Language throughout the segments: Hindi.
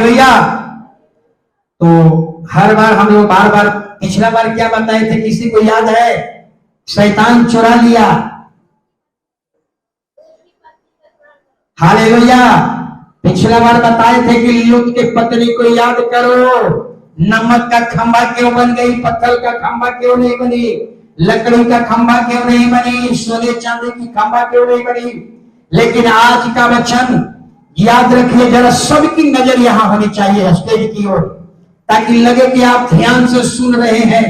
हालेलुया। तो हर बार हम लोग बार बार पिछला बार क्या बताए थे, किसी को याद है? शैतान चुरा लिया। हालेलुया। पिछला बार बताए थे कि लूत के पत्नी को याद करो, नमक का खंभा क्यों बन गई, पत्थर का खंभा क्यों नहीं बनी, लकड़ी का खंभा क्यों नहीं बनी, सोने चांदी की खंभा क्यों नहीं बनी। लेकिन आज का वचन याद रखिए जरा, सबकी नजर यहां होनी चाहिए स्टेज की ओर, ताकि लगे कि आप ध्यान से सुन रहे हैं।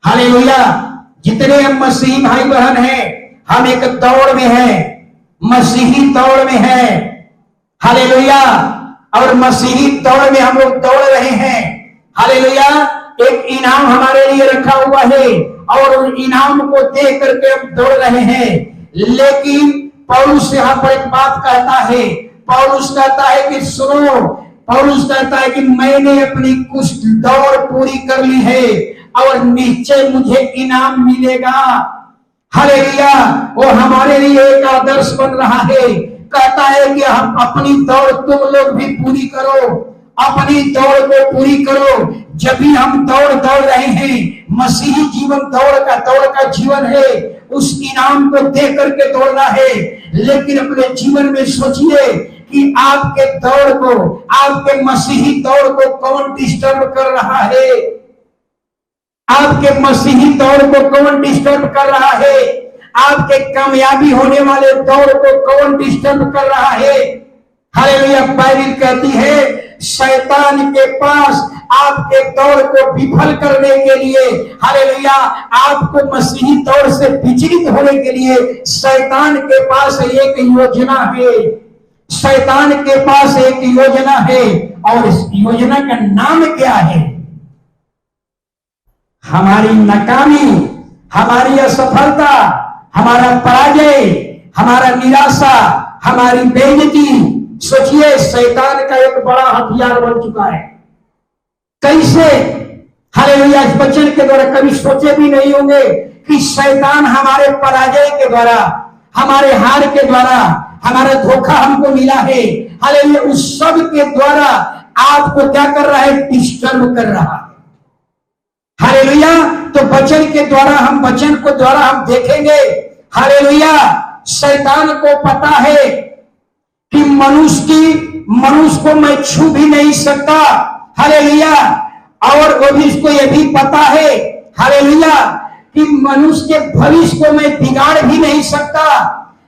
हालेलुया। जितने हम मसीही भाई बहन हैं, हम एक दौड़ में हैं, मसीही दौड़ में हैं। हालेलुया। और मसीही दौड़ में हम लोग दौड़ रहे हैं। हालेलुया। एक इनाम हमारे लिए रखा हुआ है और उन इनाम को देख करके हम दौड़ रहे हैं। लेकिन पौलुस यहाँ पर एक बात कहता है, पौलुस कहता है कि सुनो, पौलुस कहता है कि मैंने अपनी कुछ दौड़ पूरी कर ली है और निश्चय मुझे इनाम मिलेगा। हालेलुया। वो हमारे लिए एक आदर्श बन रहा है। कहता है कि हम अपनी दौड़ तुम लोग भी पूरी करो, अपनी दौड़ को पूरी करो। जब भी हम दौड़ रहे हैं, मसीही जीवन दौड़ का जीवन है, उस इनाम को देख करके दौड़ना है। लेकिन अपने जीवन में सोचिए कि आपके दौड़ को, आपके मसीही दौड़ को कौन डिस्टर्ब कर रहा है? आपके मसीही दौड़ को कौन डिस्टर्ब कर रहा है? आपके कामयाबी होने वाले दौड़ को कौन डिस्टर्ब कर रहा है? हालेलुया। बाइबल कहती है शैतान के पास आपके दौड़ को विफल करने के लिए, हालेलुया, आपको मसीही दौड़ से विचलित होने के लिए शैतान के पास एक योजना है। शैतान के पास एक योजना है और इस योजना का नाम क्या है? हमारी नाकामी, हमारी असफलता, हमारा पराजय, हमारा निराशा, हमारी बेइज्जती। सोचिए, शैतान का एक बड़ा हथियार बन चुका है। कैसे? हालेलुया। इस वचन के द्वारा कभी सोचे भी नहीं होंगे कि शैतान हमारे पराजय के द्वारा, हमारे हार के द्वारा, हमारा धोखा हमको मिला है, हालेलुया, उस सब के द्वारा आपको क्या कर रहा है? डिस्टर्ब कर रहा है। हालेलुया। तो वचन के द्वारा वचन को द्वारा हम देखेंगे, हालेलुया, शैतान को पता है कि मनुष्य को मैं छू भी नहीं सकता। हालेलुया। और वो भी इसको ये भी पता है, हालेलुया, कि मनुष्य के भविष्य को मैं बिगाड़ भी नहीं सकता।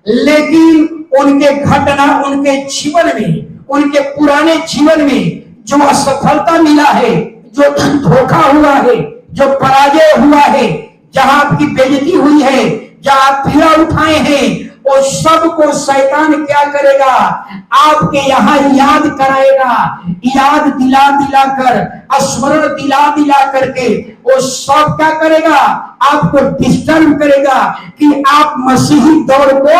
लेकिन उनके घटना, उनके जीवन में, उनके पुराने जीवन में जो असफलता मिला है, जो धोखा हुआ है, जो पराजय हुआ है, जहां आपकी बेइज्जती हुई है, जहां आप पीड़ा उठाए हैं, वो सब को शैतान क्या करेगा? आपके यहाँ याद कराएगा। याद दिला कर, स्मरण दिला करके वो सब क्या करेगा? आपको डिस्टर्ब करेगा कि आप मसीही दौड़ को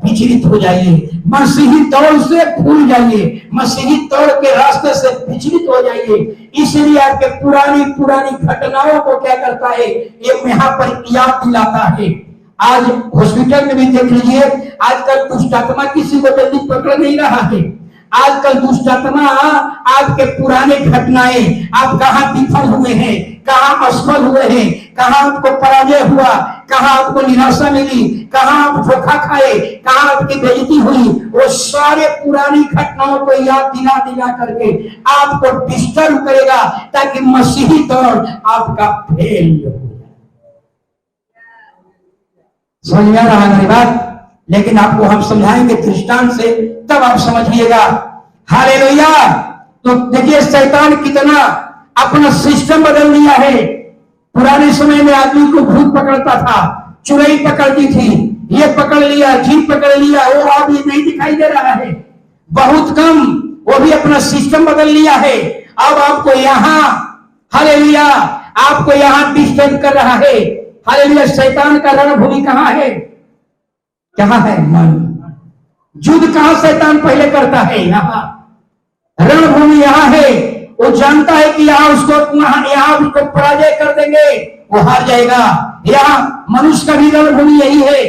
विचलित हो जाइए, मसीही दौड़ से भूल जाइए, मसीही दौड़ के रास्ते से विचलित हो जाइए। इसलिए आपके पुरानी घटनाओं को क्या करता है? ये यहाँ पर याद दिलाता है। आज हॉस्पिटल में भी देख लीजिए, आजकल दुष्ट आत्मा किसी को जल्दी पकड़ नहीं रहा है। आजकल दुष्ट आत्मा आपके पुराने घटनाएं, आप कहाँ विफल हुए हैं, कहाँ असफल हुए हैं, कहाँ आपको पराजय हुआ, कहाँ आपको निराशा मिली, कहाँ आप धोखा खाए, कहाँ आपकी बेइज्जती हुई, वो सारे पुरानी घटनाओं को याद दिला करके आपको डिस्टर्ब करेगा, ताकि मसीही दौड़ आपका फेल हो। समझ में आ रहा है मेरी बात? लेकिन आपको हम समझाएंगे दृष्टांत से, तब आप समझिएगा। हालेलुया। तो देखिए शैतान कितना अपना सिस्टम बदल दिया है। पुराने समय में आदमी को भूत पकड़ता था, चुड़ैल पकड़ दी थी, ये पकड़ लिया, जीभ पकड़ लिया, वो अब ये नहीं दिखाई दे रहा है, बहुत कम। वो भी अपना सिस्टम बदल लिया है। अब आपको यहाँ, हालेलुया, आपको यहाँ डिस्टर्ब कर रहा है। हालेलुया। शैतान का रणभूमि कहाँ है? कहाँ है? मन। युद्ध कहाँ शैतान पहले करता है? यहाँ। रणभूमि यहाँ है। वो जानता है कि यहाँ उसको पराजय कर देंगे, वो हार जाएगा। यहाँ मनुष्य का भी रणभूमि यही है।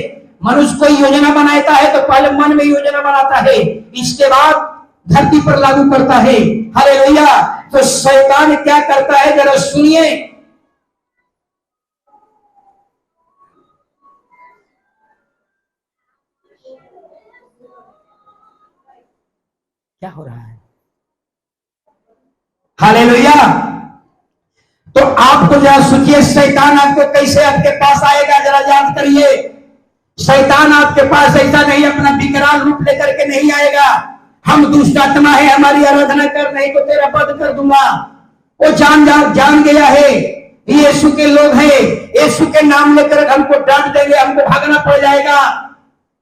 मनुष्य कोई योजना बनाता है तो पहले मन में योजना बनाता है, इसके बाद धरती पर लागू करता है। हालेलुया। तो शैतान क्या करता है, जरा सुनिए। क्या हो रहा है? हालेलुया। तो आपको जरा सोचिए, शैतान आपको कैसे आपके पास आएगा, जरा याद करिए। शैतान आपके पास ऐसा नहीं अपना विकराल रूप लेकर के नहीं आएगा, हम दुष्ट आत्मा है, हमारी आराधना कर, नहीं तो तेरा वध कर दूंगा। वो जान गया है यीशु के लोग हैं, यीशु के नाम लेकर हमको डांट देंगे, हमको भागना पड़ जाएगा,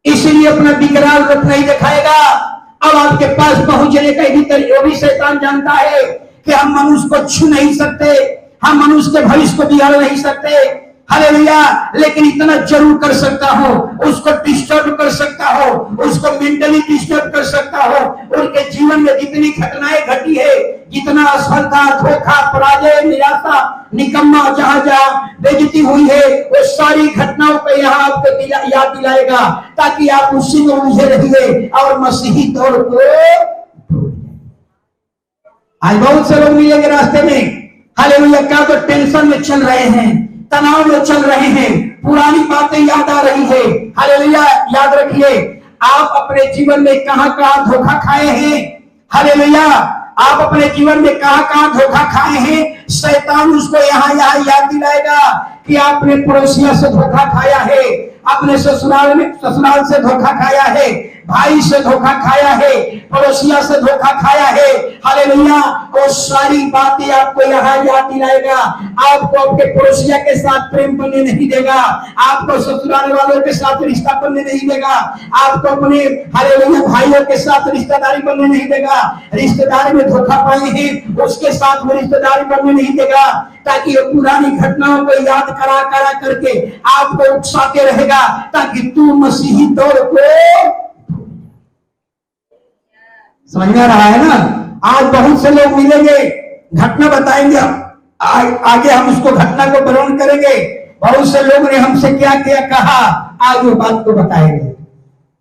इसलिए अपना विकराल रूप नहीं दिखाएगा। अब आपके पास पहुंचने का वो भी शैतान जानता है कि हम मनुष्य को छू नहीं सकते, हम मनुष्य के भविष्य को बिगाड़ नहीं सकते। हालेलुया। लेकिन इतना जरूर कर सकता हो, उसको डिस्टर्ब कर सकता हो, उसको मेंटली डिस्टर्ब कर सकता हो। उनके जीवन में जितनी घटनाएं घटी है, जितना असफलता, धोखा, पराजय, निराशा, निकम्मा, जहां जहां बेइज्जती हुई है, वो सारी घटनाओं को यहाँ आपको याद दिलाएगा, ताकि आप उसी में उलझे रहिए और मसीही दौड़ को। आज बहुत से लोग मिलेंगे रास्ते में, हालेलुया, क्या तो टेंशन में चल रहे हैं, तनाव में चल रहे हैं, पुरानी बातें याद आ रही है। हालेलुया। याद रखिए, आप अपने जीवन में कहां कहां धोखा खाए हैं। हालेलुया। आप अपने जीवन में कहां कहां धोखा खाए हैं, शैतान उसको यहाँ याद दिलाएगा कि आपने पड़ोसियों से धोखा खाया है, अपने ससुराल से धोखा खाया है, भाई से धोखा खाया है, पड़ोसिया से धोखा खाया है। हालेलुया। वो सारी बातें आपको यहाँ याद दिलाएगा। आपको आपके पड़ोसिया के साथ प्रेम करने नहीं देगा, आपको ससुराल वालों के साथ रिश्ता करने नहीं देगा, आपको अपने हालेलुया भाइयों के साथ रिश्तेदारी करने नहीं देगा। रिश्तेदारी में धोखा पाए हैं, उसके साथ में रिश्तेदारी करने नहीं देगा, ताकि पुरानी घटनाओं को याद करा करके आपको उकसाते रहेगा, ताकि तू मसीही दौड़ को। समझ में आ रहा है ना? आज बहुत से लोग मिलेंगे, घटना बताएंगे, आगे हम उसको घटना को वर्णन करेंगे, बहुत से लोग ने हमसे क्या क्या कहा, आज वो बात को बताएंगे।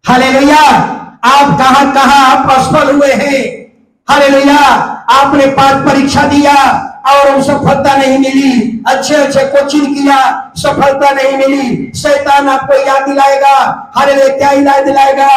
हालेलुया। आप कहां कहां आप असफल हुए हैं। हालेलुया। आपने पाठ परीक्षा दिया और सफलता नहीं मिली, अच्छे कोचिंग किया, सफलता नहीं मिली, शैतान आपको याद दिलाएगा। हालेलुया। क्या याद दिलाएगा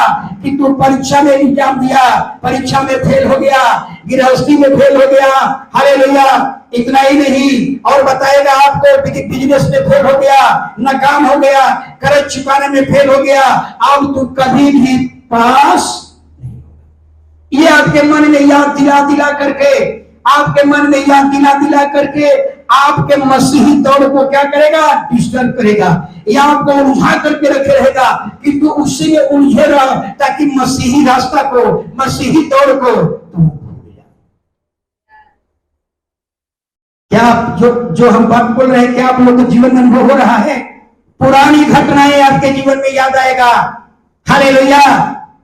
कि तू परीक्षा में एग्जाम दिया, परीक्षा में फेल हो गया, गृहस्थी में फेल हो गया। हालेलुया। इतना ही नहीं, और बताएगा आपको बिजनेस में फेल हो गया, नाकाम हो गया, कर्ज चुकाने में फेल हो गया, अब तू कभी भी पास। ये आपके मन में याद दिला करके, आपके मन में याद दिला करके आपके मसीही दौड़ को क्या करेगा, डिस्टर्ब करेगा, या आपको उलझा करके रखे रहेगा कि तू उसी में उलझे रह, ताकि मसीही रास्ता को, मसीही दौड़ को तुम। क्या जो हम बात बोल रहे हैं, क्या आप लोग के जीवन में अनुभव हो रहा है? पुरानी घटनाएं आपके जीवन में याद आएगा। हालेलुया।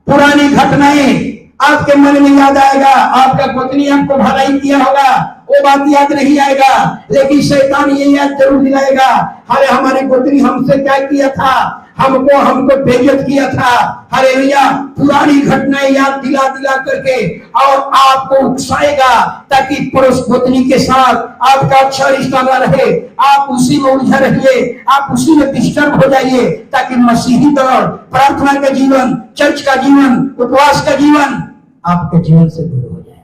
पुरानी घटनाएं आपके मन में याद आएगा। आपका पत्नी आपको भलाई किया होगा, वो बात याद नहीं आएगा, लेकिन शैतान ये याद जरूर दिलाएगा, अरे हमारी पत्नी हमसे क्या किया था, हमको बेइज्जत किया था। हालेलुया। पुरानी घटनाएं याद दिला करके और आपको उकसाएगा, ताकि पड़ोस पत्नी के साथ आपका अच्छा रिश्ता न रहे, आप उसी में उलझे रहिए, आप उसी में डिस्टर्ब हो जाइए, ताकि मसीही दौड़, प्रार्थना का जीवन, चर्च का जीवन, उपवास का जीवन आपके जीवन से दूर हो जाए।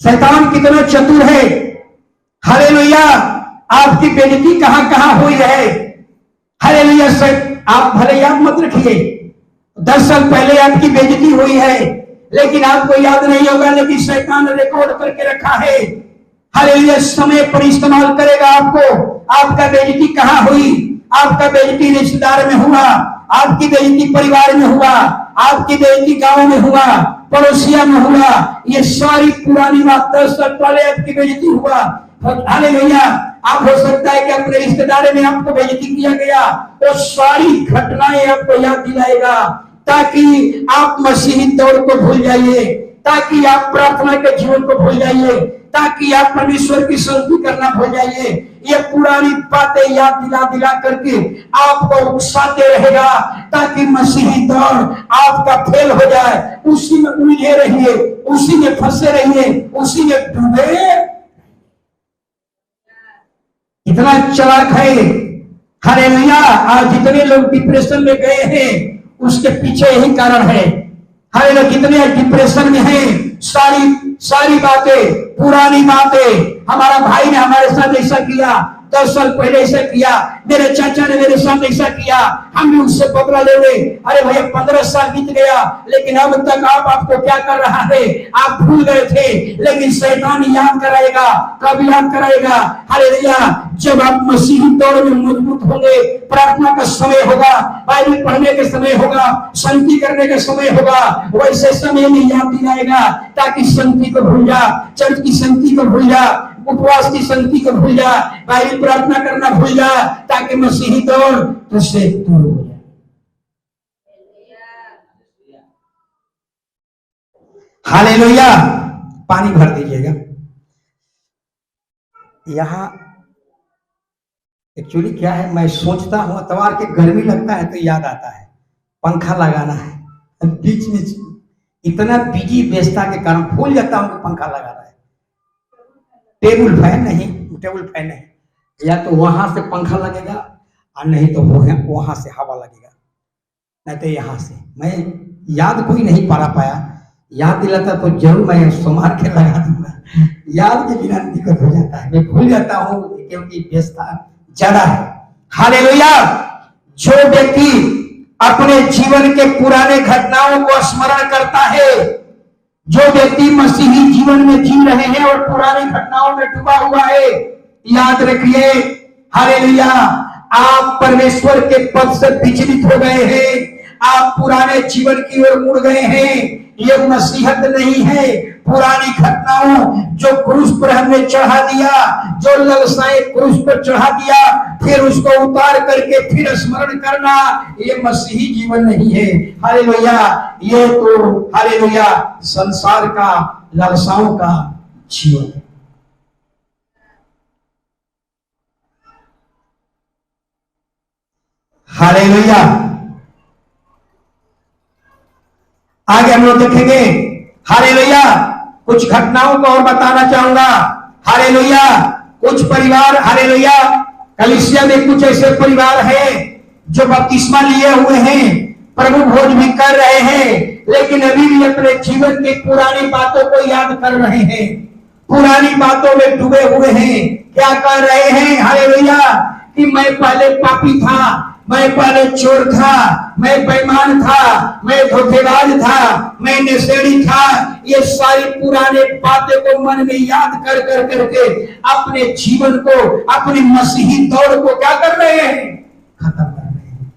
शैतान कितना चतुर है। हालेलुया। आपकी बेइज्जती कहां कहां हुई है। हालेलुया। आप भले याद मत रखिए, 10 साल पहले आपकी बेइज्जती हुई है, लेकिन आपको याद नहीं होगा, लेकिन शैतान ने रिकॉर्ड करके रखा है। हालेलुया। समय पर इस्तेमाल करेगा आपको। आपका बेइज्जती कहां हुई? आपका बेइज्जती रिश्तेदार में हुआ, आपकी बेइज्जती परिवार में हुआ, आपकी बेइज्जती गांव में हुआ, पड़ोसिया में हुआ। ये सारी पुरानी बात 10 साल पहले आपकी बेइज्जती हुआ। हालेलुया। आप हो सकता है कि अपने रिश्तेदार में आपको बेइज्जती किया गया, तो सारी घटनाएं आपको याद दिलाएगा, ताकि आप मसीही दौड़ को भूल जाइए, ताकि आप प्रार्थना के जीवन को भूल जाइए, ताकि आप परमेश्वर की स्तुति करना भूल जाइए। ये पुरानी बातें याद दिला दिला करके आपको उकसाते रहेगा, ताकि मसीही दौड़ आपका फेल हो जाए। उसी में उलझे रहिए, उसी में फंसे रहिए, उसी में डूबे। इतना चालाक है। हालेलुया। आज जितने लोग डिप्रेशन में गए हैं उसके पीछे यही कारण है। हालेलुया। कितने डिप्रेशन में हैं, सारी बातें, पुरानी बातें, हमारा भाई ने हमारे साथ ऐसा किया, 10 साल पहले ऐसा किया, मेरे चाचा ने मेरे साथ ऐसा किया, हम भी उससे बदला ले गए। अरे भैया 15 साल बीत गया, लेकिन अब तक आपको क्या कर रहा है? आप भूल गए थे, लेकिन शैतान याद कराएगा। कब याद कराएगा? हालेलुया। जब आप मसीही दौड़ में मजबूत होंगे, प्रार्थना का समय होगा, बाइबल पढ़ने के समय होगा, शांति करने का समय होगा, वैसे समय में याद दिलाएगा, ताकि शांति को भूल जा, चर्च की शांति को भूल जा, उपवास की शांति को भूल जा, बाइबल प्रार्थना करना भूल जा, ताकि मसीही दौड़ तुझसे दूर हो जाए। हालेलुया। पानी भर दीजिएगा। यहाँ एक्चुअली क्या है, मैं सोचता हूँ इतवार के गर्मी लगता है तो याद आता है पंखा लगाना है, बीच में इतना बिजी व्यस्तता के कारण भूल जाता हूँ कि पंखा लगा रहा है। टेबल फैन नहीं, या तो वहां से पंखा लगेगा और नहीं तो वहां से हवा लगेगा, नहीं तो यहाँ से। मैं याद कोई नहीं पाया, याद दिलाता तो जरूर मैं संभाल के लगा दूंगा। याद के बिना दिक्कत हो जाता है, मैं भूल जाता हूँ क्योंकि व्यस्तता ज्यादा है। हालेलुया। जो व्यक्ति अपने जीवन के पुराने घटनाओं को स्मरण करता है, जो व्यक्ति मसीही जीवन में जी रहे हैं और पुरानी घटनाओं में डूबा हुआ है, याद रखिए, हालेलुया, आप परमेश्वर के पद से विचलित हो गए हैं, आप पुराने जीवन की ओर मुड़ गए हैं। ये नसीहत नहीं है। पुरानी घटनाओं जो क्रूस पर हमने चढ़ा दिया, जो ललसाएं क्रूस पर चढ़ा दिया, फिर उसको उतार करके फिर स्मरण करना, ये मसीही जीवन नहीं है। हालेलुया। ये तो हालेलुया संसार का, लालसाओं का जीवन है। हालेलुया। आगे हम लोग देखेंगे। हालेलुया। कुछ घटनाओं को और बताना चाहूंगा। हालेलुया। कुछ परिवार, हालेलुया, कलीसिया में कुछ ऐसे परिवार हैं जो बपतिस्मा लिए हुए हैं, प्रभु भोज भी कर रहे हैं, लेकिन अभी भी अपने जीवन की पुरानी बातों को याद कर रहे हैं, पुरानी बातों में डूबे हुए हैं। क्या कर रहे हैं? हालेलुया। कि मैं पहले पापी था, मैं पहले चोर था, मैं बेईमान था, मैं धोखेबाज था, मैं नशेड़ी था। ये सारी पुराने बातें को मन में याद कर करके अपने जीवन को, अपनी मसीही दौड़ को क्या कर रहे हैं? खत्म कर रहे हैं।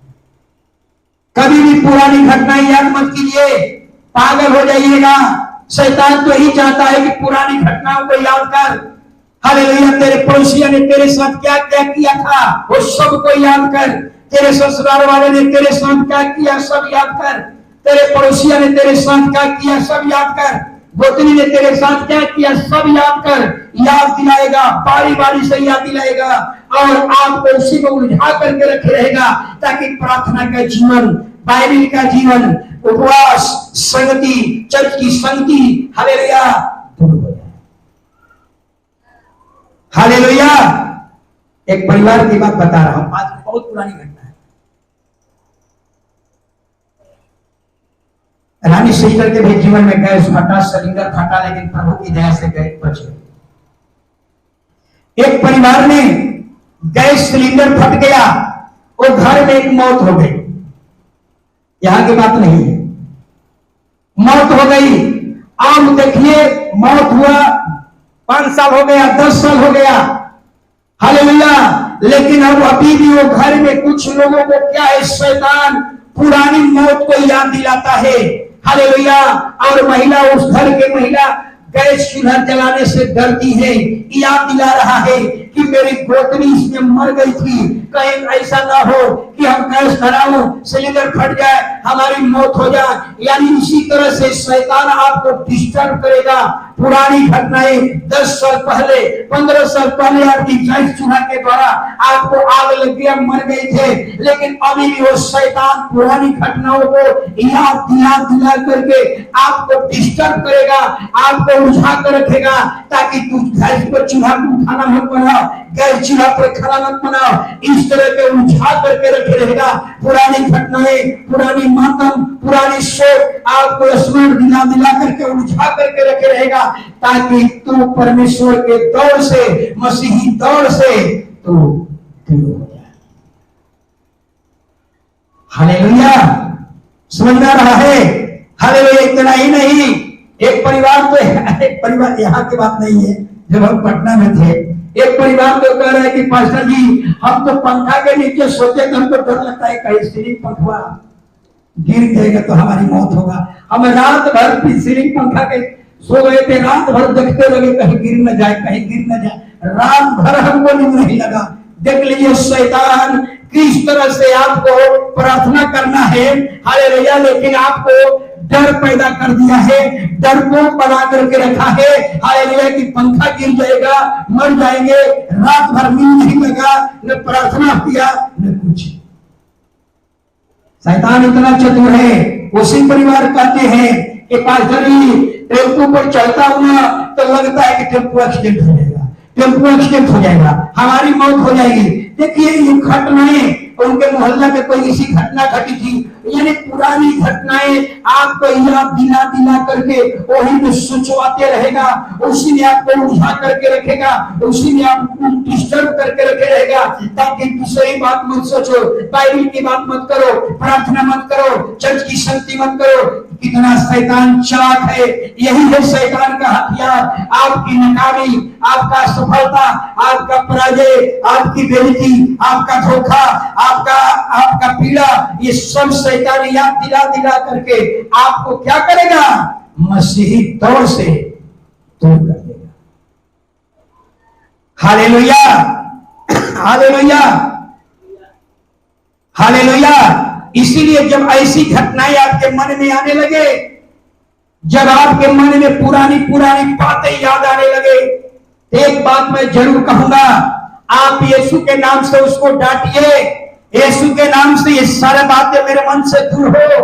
कभी भी पुरानी घटनाएं याद मत कीजिए, पागल हो जाइएगा। शैतान तो ही चाहता है कि पुरानी घटनाओं को याद कर। हालेलुया। तेरे पड़ोसिया ने तेरे साथ क्या क्या किया था, वो सबको याद कर। तेरे ससुराल वाले ने तेरे साथ क्या किया, सब याद कर। तेरे पड़ोसिया ने तेरे साथ क्या किया, सब याद कर। गोतनी ने तेरे साथ क्या किया, सब याद कर। याद दिलाएगा, बारी बारी से याद दिलाएगा, और आपको उसी को उलझा करके रखे रहेगा, ताकि प्रार्थना का जीवन, बाइबल का जीवन, उपवास, संगति, चर्च की संगति, हालेलुया, दूर हो जाए। हालेलुया। एक परिवार की बात बता रहा हूं, आज बहुत पुरानी घटना है। रानी सिस्टर के भी जीवन में गैस फटा, सिलेंडर फटा, लेकिन प्रभु की दया से गए बचे। एक परिवार में गैस सिलेंडर फट गया, वो घर में एक मौत हो गई। यहां की बात नहीं है, मौत हो गई। अब देखिए, मौत हुआ, 5 साल हो गया, 10 साल हो गया, हालेलुया, लेकिन अब अभी भी वो घर में कुछ लोगों को क्या है, शैतान पुरानी मौत को याद दिलाता है। हालेलुया। और महिला, उस घर के महिला गैस चूल्हा जलाने से डरती है, याद दिला रहा है कि मेरी गोतनी इसमें मर गई थी, कहीं ऐसा ना हो कि हम गैस भराओ, सिलेंडर फट जाए, हमारी मौत हो जाए। यानी इसी तरह से शैतान आपको डिस्टर्ब करेगा, पुरानी घटनाएं 10 साल पहले 15 साल पहले आपकी गैस चूल्हा के द्वारा आपको आग लग गया, मर गए थे, लेकिन अभी भी वो शैतान पुरानी घटनाओं को याद दिला करके आपको डिस्टर्ब करेगा, आपको उलझा कर रखेगा, ताकि तू गैस पर चूल्हा पर खाना मत बनाओ, गैस चूल्हा पर खाना मत बनाओ। इस तरह के उलझा करके रखे रहेगा। पुरानी घटनाएं, पुरानी मातम, पुरानी शोक आपको स्मरण दिला करके उलझा करके रखे रहेगा, ताकि तू परमेश्वर के दौर से, मसीही दौर से तू दूर हो जाए। हालेलुया, समझ में आ रहा है? हालेलुया। इतना ही नहीं, एक परिवार यहाँ की बात नहीं है, जब हम पटना में थे, एक परिवार तो कह रहा है कि पास्टर जी हम तो पंखा के नीचे सोते तो हमको डर लगता है कहीं सीलिंग पंखा गिर जाएगा तो हमारी मौत होगा। हम रात भर सीलिंग पंखा के सो गए थे, रात भर देखते लगे कहीं गिर न जाए, कहीं गिर न जाए, रात भर हमको नींद नहीं लगा। देख लीजिए शैतान किस तरह से आपको प्रार्थना करना है, हालेलुया, लेकिन आपको डर पैदा कर दिया है, डर को बना करके रखा है, हालेलुया, कि पंखा गिर जाएगा, मर जाएंगे। रात भर नींद नहीं लगा, न प्रार्थना किया, न कुछ। शैतान इतना चतुर है। उसी परिवार कहते हैं कि पास्टर जी टेम्पो पर चलता हुआ तो लगता है कि टेम्पो एक्सीडेंट हो जाएगा, टेम्पो एक्सीडेंट हो जाएगा, हमारी मौत हो जाएगी। देखिए ये घटनाएं उनके मोहल्ला में कोई ऐसी घटना घटी थी, यानी पुरानी घटनाएं आपको याद दिला करके वही में सोचवाते रहेगा, उसी में आपको उलझा करके रखेगा, उसी में आपको डिस्टर्ब करके रखे रहेगा, ताकि दूसरी बात मत सोचो, बाइबल की बात मत करो, प्रार्थना मत करो, चर्च की संगति मत करो। कितना शैतान चालाक है। यही है शैतान का हथियार, आपकी नाकामी, आपका सफलता, आपका पराजय, आपकी बेइज्जती, आपका धोखा, आपका पीड़ा, ये सब शैतान याद दिला करके आपको क्या करेगा? मसीही दौर से दूर कर देगा। Hallelujah, hallelujah, hallelujah. इसीलिए जब ऐसी घटनाएं आपके मन में आने लगे, जब आपके मन में पुरानी बातें याद आने लगे, एक बात मैं जरूर कहूंगा, आप यीशु के नाम से उसको डांटिए, यीशु के नाम से ये सारी बातें मेरे मन से दूर हो,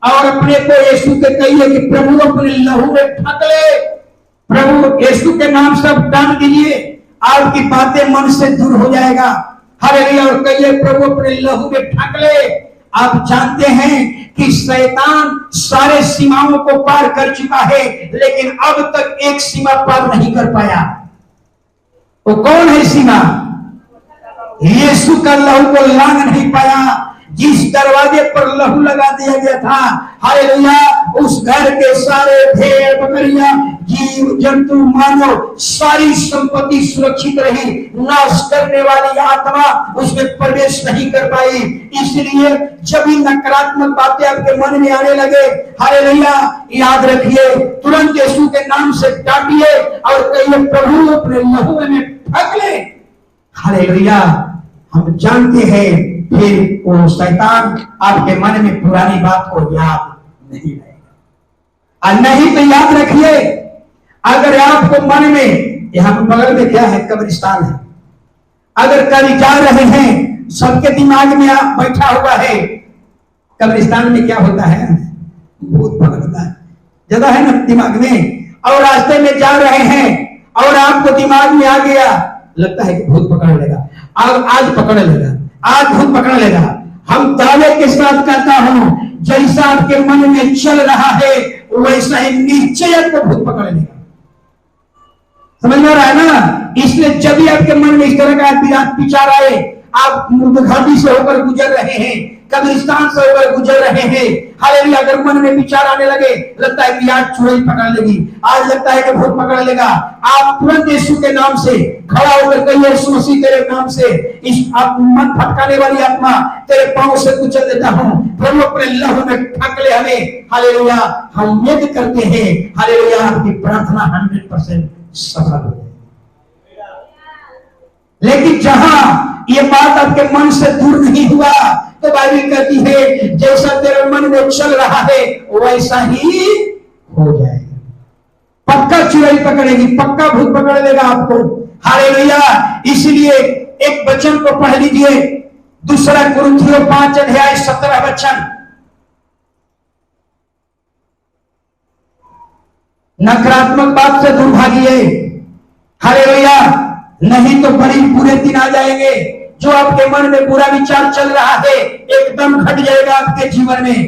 और अपने को यीशु के कहिए कि प्रभु अपने लहू में ढक ले। प्रभु यीशु के नाम से डांट दीजिए, आपकी बातें मन से दूर हो जाएगा। हालेलुया। और कहिए प्रभु अपने लहू में ढक ले। आप जानते हैं कि शैतान सारे सीमाओं को पार कर चुका है, लेकिन अब तक एक सीमा पार नहीं कर पाया। वो कौन है सीमा? यीशु का लहू को लांघ नहीं पाया। जिस दरवाजे पर लहू लगा दिया गया था, हालेलुया, उस घर के सारे भेड़ बकरियां, जीव जंतु, मानव, सारी संपत्ति सुरक्षित रही। नाश करने वाली आत्मा उसमें प्रवेश नहीं कर पाई। इसलिए जब भी नकारात्मक बातें आपके मन में आने लगे, हालेलुया, याद रखिए, तुरंत यीशु के नाम से डांटिए और कहिए प्रभु अपने लहू में ढक ले। हालेलुया। हम जानते हैं फिर वो शैतान आपके मन में पुरानी बात को याद नहीं रहेगा। और नहीं तो याद रखिए, अगर आपको मन में, यहाँ पर बगल में क्या है, कब्रिस्तान है, अगर कभी जा रहे हैं, सबके दिमाग में बैठा हुआ है, कब्रिस्तान में क्या होता है, भूत पकड़ता है, ज्यादा है ना दिमाग में, और रास्ते में जा रहे हैं और आपको दिमाग में आ गया, लगता है कि भूत पकड़ लेगा, आज पकड़ लेगा, आज भूत पकड़ लेगा। हम दावे के साथ कहता हूं, जैसा आपके मन में चल रहा है वैसा ही निश्चय आपको भूत पकड़ लेगा। समझ में आ रहा है ना? इसलिए जब भी आपके मन में इस तरह का विचार आए, आप घाटी से होकर गुजर रहे हैं, कब्रिस्तान से होकर गुजर रहे हैं, हालेलुया, अगर मन में विचार आने लगे, लगता है कि आज चुड़ैल पकड़ लेगी, आज लगता है कि भूत पकड़ लेगा, आप तुरंत यीशु के नाम से खड़ा होकर कहिए, यीशु मसीह तेरे नाम से इस मन भटकाने वाली आत्मा तेरे पांव से कुचल देता हूं, प्रभु अपने लहू में ढक ले हमें। हालेलुया। हम उम्मीद करते हैं, हालेलुया, आपकी प्रार्थना 100% सफल हो जाए। लेकिन जहां ये बात आपके मन से दूर नहीं हुआ, तो बाइबल कहती है जैसा तेरे मन में चल रहा है वैसा ही हो जाएगा। पक्का चुड़ैल पकड़ेगी, पक्का भूत पकड़ लेगा आपको। हालेलुया। इसलिए एक वचन को पढ़ लीजिए, 2 कुरिन्थियों 5:17 नकारात्मक बात से दूर भागिए। हालेलुया। नहीं तो बड़ी बुरे दिन आ जाएंगे। जो आपके मन में बुरा विचार चल रहा है एकदम घट जाएगा आपके जीवन में।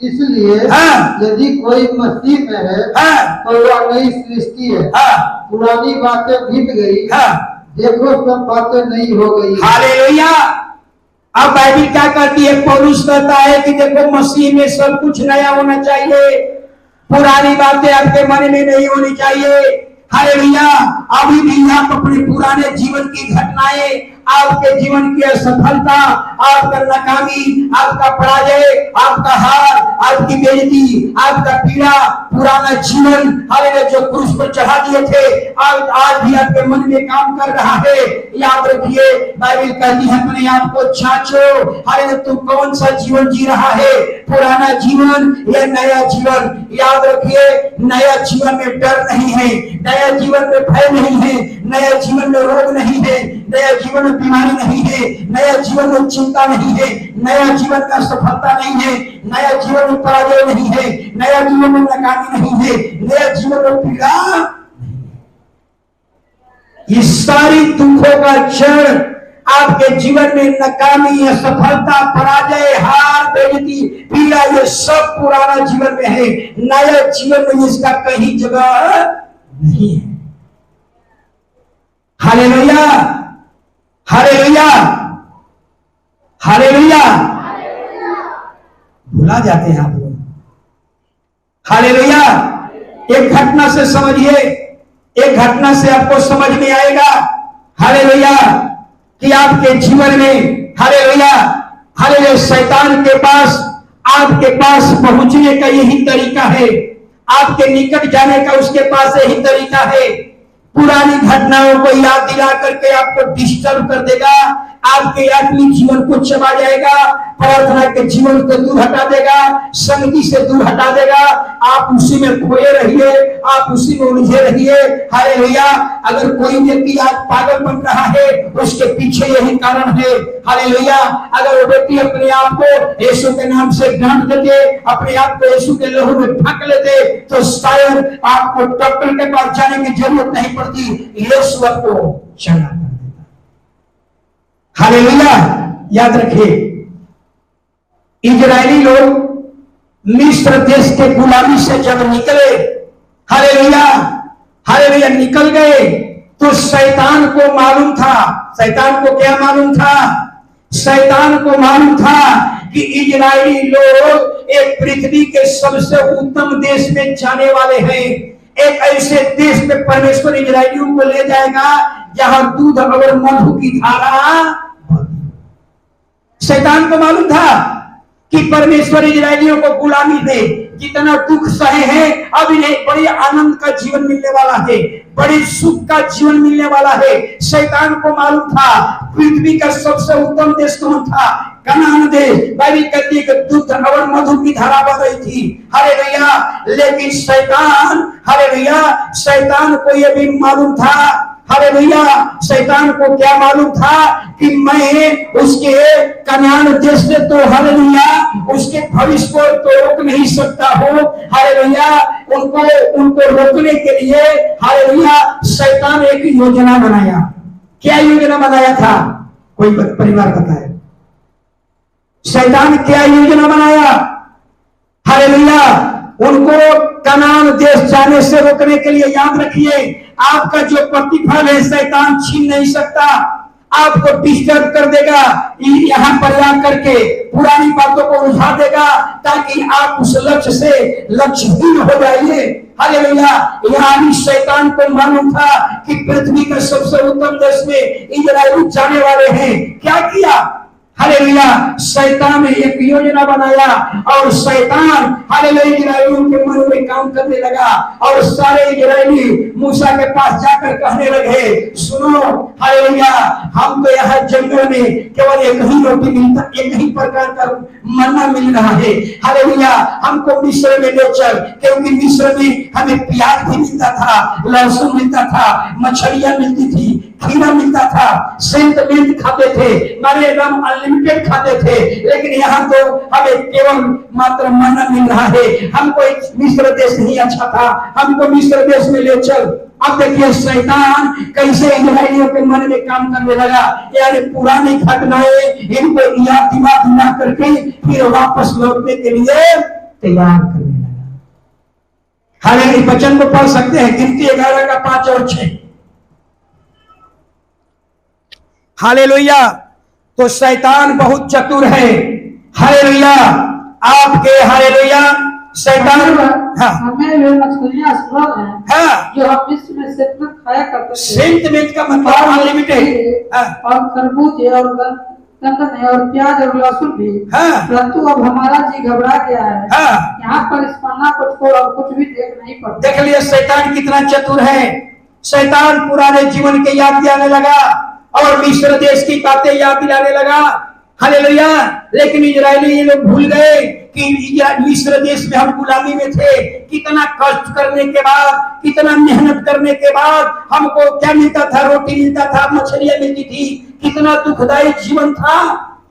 इसलिए यदि कोई मसीह में है तो वह नई सृष्टि है, पुरानी बातें बीत गई, देखो सब बातें नई हो गई। हालेलुया। अब बाइबल क्या कहती है? पौलुस कहता है कि देखो मसीह में सब कुछ नया होना चाहिए, पुरानी बातें आपके मन में नहीं होनी चाहिए। हालेलुया। अभी भी आप अपने पुराने जीवन की घटनाएं, आपके जीवन की असफलता, आपका नाकामी, आपका पराजय, आपका हार, आपकी बेइज्जती, आपका पीड़ा, पुराना जीवन, हालेलुया, जो क्रूस पर चढ़ा दिए थे, आज भी आपके मन में काम कर रहा है। याद रखिए, बाइबल कहती है अपने आप को जांचो, हालेलुया, तू कौन सा जीवन जी रहा है, पुराना जीवन या नया जीवन। याद रखिए, नया जीवन में डर नहीं है, नया जीवन में भय नहीं है, नया जीवन में रोग नहीं है, नया जीवन में बीमारी नहीं है, नया जीवन में चिंता नहीं है, नया जीवन में असफलता नहीं है, नया जीवन में पराजय नहीं है, नया जीवन में नाकामी नहीं है, नया जीवन में पीड़ा नहीं है। ये सारी दुखों का जड़ आपके जीवन में नाकामी, असफलता, पराजय, हार, बेइज्जती, पीड़ा, ये सब पुराना जीवन में है। नया जीवन में इसका कहीं जगह नहीं है। Hallelujah, hallelujah, hallelujah. भुला जाते हैं आप लोग। हालेलुया। एक घटना से समझिए, एक घटना से आपको समझ में आएगा, हालेलुया, कि आपके जीवन में, हालेलुया, हालेलुया, शैतान के पास, आपके पास पहुंचने का यही तरीका है, आपके निकट जाने का उसके पास यही तरीका है। पुरानी घटनाओं को याद दिला करके आपको डिस्टर्ब कर देगा, आपके आत्मिक जीवन को चबा जाएगा, प्रार्थना के जीवन को दूर हटा देगा, संगति से दूर हटा देगा। आप उसी में खोए रहिए, आप उसी में उलझे रहिए। हालेलुया। अगर कोई व्यक्ति आज पागल बन रहा है, उसके पीछे यही कारण है। हालेलुया। अगर वो व्यक्ति अपने आप को यीशु के नाम से डांट देते, अपने आप को यीशु के लहू में ढक लेते, तो शायद आपको डॉक्टर के पास जाने की जरूरत नहीं पड़ती, यीशु आपको चंगा कर देता। हालेलुया। याद रखिए, इजरायली लोग मिस्र देश के गुलामी से जब निकले, हालेलुया, हालेलुया, निकल गए, तो शैतान को मालूम था, शैतान को क्या मालूम था? शैतान को मालूम था कि इजरायली लोग एक पृथ्वी के सबसे उत्तम देश में जाने वाले हैं। एक ऐसे देश में परमेश्वर इजरायलियों को ले जाएगा जहां दूध और मधु की धारा। शैतान को मालूम था कि परमेश्वर इजरायलियों को गुलामी दे, जितना दुख सहे हैं, अब इन्हें बड़े आनंद का जीवन मिलने वाला है, बड़े सुख का जीवन मिलने वाला है। शैतान को मालूम था पृथ्वी का सबसे उत्तम देश कौन था? कनान देश। बाइबल कहती है कि दूध और मधु की धारा बह रही थी। हालेलुया। लेकिन शैतान, हालेलुया, शैतान को यह भी मालूम था, हालेलुया, शैतान को क्या मालूम था कि मैं उसके कनान देश से तो, हालेलुया, उसके भविष्य को तो रोक नहीं सकता हूँ। हालेलुया। उनको रोकने के लिए, हालेलुया, शैतान एक योजना बनाया। क्या योजना बनाया था? कोई परिवार बताए, शैतान क्या योजना बनाया? हालेलुया, उनको कनान देश जाने से रोकने के लिए। याद रखिए, आपका जो प्रतिफल है शैतान छीन नहीं सकता, आपको डिस्टर्ब कर देगा, यहाँ पर ला करके पुरानी बातों को उठा देगा ताकि आप उस लक्ष्य से लक्ष्यहीन हो जाइए। हालेलुया। यहाँ भी शैतान को मालूम था कि पृथ्वी के सबसे उत्तम देश में इजराइल जाने वाले हैं। क्या किया? हालेलुया शैतान ने एक योजना बनाया और शैतान हालेलुया इजराइलियों के मन में काम करने लगा और सारे इजराइली मूसा के पास जाकर कहने लगे सुनो हालेलुया हमको यहाँ जंगल में केवल एक ही रोटी मिलता, एक ही प्रकार का मन्ना मिल रहा है। हालेलुया हमको मिस्र में ले चल, क्योंकि मिस्र में हमें प्याज भी मिलता था, लहसुन मिलता था, मछलियां मिलती थी, खीरा मिलता था, सेंट मिल्क खाते थे, मारे एकदम अनलिमिटेड खाते थे। लेकिन यहाँ तो हमें केवल मात्र मन्ना मिल रहा है। हमको मिस्र देश नहीं अच्छा था, हमको मिस्र देश में ले चल। अब देखिए शैतान कैसे इजराइलियों के मन में काम करने लगा, यानी पुरानी घटनाएं इनको याद दिला करके फिर वापस लौटने के लिए तैयार करने लगा। हालांकि वचन को पढ़ सकते हैं, गिनती 11 का 5 और 6। हालेलुया तो शैतान बहुत चतुर है। हालेलुया आपके हालेलुया शैतान हमें वे मछलियां स्मरण है हाँ, जो हम मिस्र में सेंट मिल्क खाया करते थे। सेंट मिल्क का मतलब अनलिमिटेड और खरबूजे और गंदम और प्याज और लहसुन भी। परंतु अब हमारा जी घबरा गया है। यहाँ पर इस पन्ना को छोड़ और कुछ भी देख नहीं पड़ता। देख लिया शैतान कितना चतुर है। शैतान पुराने जीवन के याद दिलाने लगा और मिस्र देश की बातें याद दिलाने लगा। हालेलुया लेकिन इजरायली ये लोग भूल गए कि मिस्र देश में हम गुलामी में थे। कितना कष्ट करने के बाद, कितना मेहनत करने के बाद हमको क्या मिलता था? रोटी मिलता था, मछलियां मिलती थी, कितना दुखदायी जीवन था।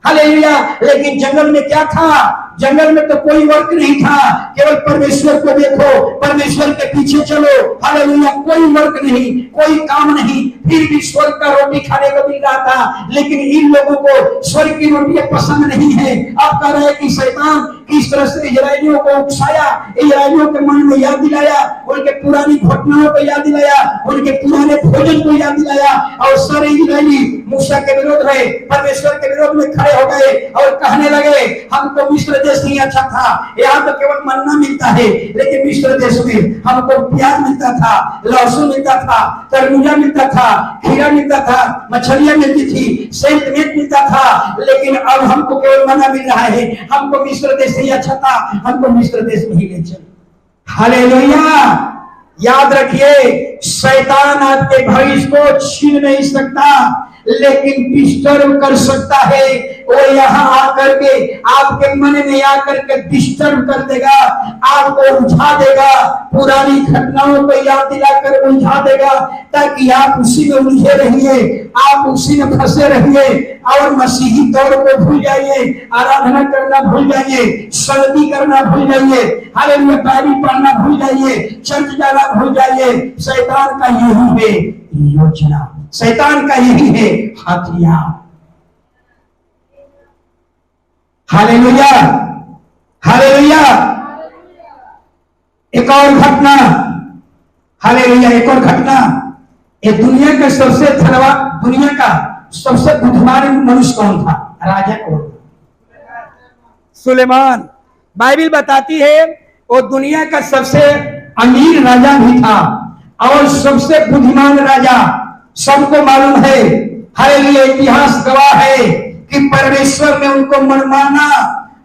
हालेलुया लेकिन जंगल में क्या था? जंगल में तो कोई वर्क नहीं था, केवल परमेश्वर को देखो, परमेश्वर के पीछे चलो। हालेलुया कोई वर्क नहीं, कोई काम नहीं, फिर भी स्वर्ग का रोटी खाने को मिल रहा था। लेकिन इन लोगों को स्वर्ग की रोटियां पसंद नहीं है। अब कह रहे हैं कि शैतान किस तरह से इजराइलियों को उकसाया, इजराइलियों के मन में याद दिलाया, उनके पुरानी घटनाओं को याद दिलाया, उनके पुराने भोजन को याद दिलाया और सारे इजराइली मूसा के विरोध में, परमेश्वर के विरोध में खड़े हो गए और कहने लगे हमको मिस्र देश नहीं अच्छा था, यहाँ तो केवल मन्ना मिलता है, लेकिन मिस्र देश में हमको प्याज मिलता था, लहसुन मिलता था, तरबूजा मिलता था, खीरा मिलता था, मछलियां मिलती थी, सेंट मिल्क मिलता था। लेकिन अब हमको केवल मन्ना मिल रहा है, हमको मिस्र देश नहीं अच्छा था, हमको मिस्र देश में ही ले चल। हालेलुया याद रखिए शैतान आपके भविष्य को छीन नहीं सकता, लेकिन डिस्टर्ब कर सकता है। वो यहाँ आकर के आपके मन में आकर के डिस्टर्ब कर देगा, आपको उलझा देगा, पुरानी घटनाओं को याद दिलाकर उलझा देगा, ताकि आप उसी में उलझे रहिए, आप उसी में फंसे रहिए और मसीही तौर को भूल जाइए, आराधना करना भूल जाइए, संगति करना भूल जाइए, हालेलुया बाइबल पढ़ना भूल जाइए, चर्च जाना भूल जाइए। शैतान का यही है योजना, शैतान का यही है हथियार। हालेलुया हालेलुया एक और घटना, हालेलुया एक और घटना। ये दुनिया का सबसे धनवान, दुनिया का सबसे बुद्धिमान मनुष्य कौन था? राजा कौन? सुलेमान। बाइबल बताती है वो दुनिया का सबसे अमीर राजा भी था और सबसे बुद्धिमान राजा। सबको मालूम है, हालेलुया इतिहास गवाह है कि परमेश्वर ने उनको मनमाना,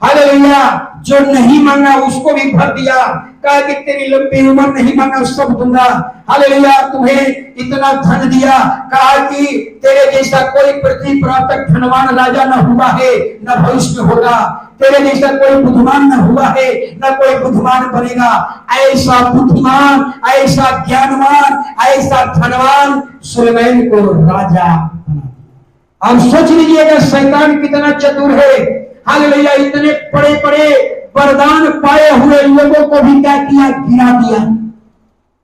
हालेलुया जो नहीं मांगा उसको भी भर दिया। कहा कि तेरी लंबी उम्र नहीं मांगा सब दूंगा, हालेलुया तुम्हें इतना धन दिया। कहा कि तेरे जैसा कोई पृथ्वी पर अब तक धनवान राजा न हुआ है, न भविष्य में होगा। तेरे जैसा कोई बुद्धिमान न हुआ है, न कोई बुद्धिमान बनेगा। ऐसा बुद्धिमान, ऐसा ज्ञानवान, ऐसा धनवान सुलेमान को राजा बना। अब सोच लीजिएगा शैतान कितना चतुर है। हालेलुया इतने बड़े बड़े वरदान पाए हुए लोगों को भी क्या किया? गिरा दिया।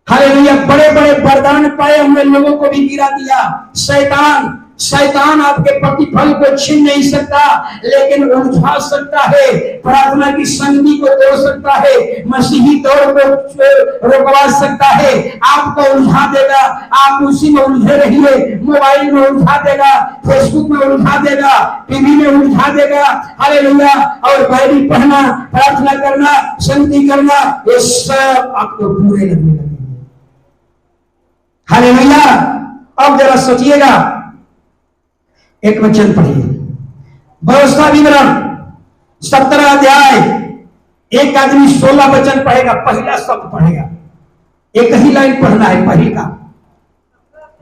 हालेलुया बड़े बड़े वरदान पाए हुए लोगों को भी गिरा दिया। शैतान आपके प्रतिफल को छीन नहीं सकता, लेकिन उलझा सकता है, प्रार्थना की संगति को तोड़ सकता है, मसीही तौर को रोकवा सकता है, आपको उलझा देगा। आप उसी में उलझे रहिए, मोबाइल में उलझा देगा, फेसबुक में उलझा देगा, टीवी में उलझा देगा। हालेलुया और बाइबल पढ़ना, प्रार्थना करना, संगति करना, ये सब आपको बुरे लगने लगेंगे। हालेलुया अब जरा सोचिएगा, एक वचन पढ़िए व्यवस्था विवरण 17 अध्याय, एक आदमी 16 वचन पढ़ेगा, पहला शब्द पढ़ेगा, एक ही लाइन पढ़ना है पहली का।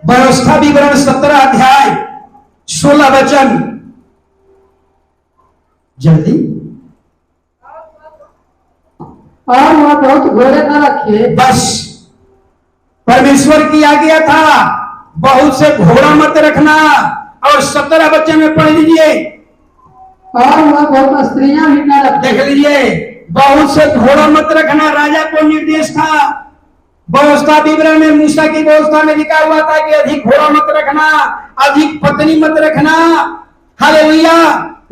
व्यवस्था विवरण 17 अध्याय 16 वचन, जल्दी। और वह बहुत घोड़े न रखे। बस परमेश्वर की आज्ञा था, बहुत से घोड़ा मत रखना। और 17 वचन में पढ़ लीजिए। और वह बहुत स्त्रियां भी न रखे। देख लीजिए, बहुत से घोड़ा मत रखना, राजा को निर्देश था। व्यवस्था विवरण में, मूसा की व्यवस्था में लिखा हुआ था कि अधिक घोड़ा मत रखना, अधिक पत्नी मत रखना। हालेलुया।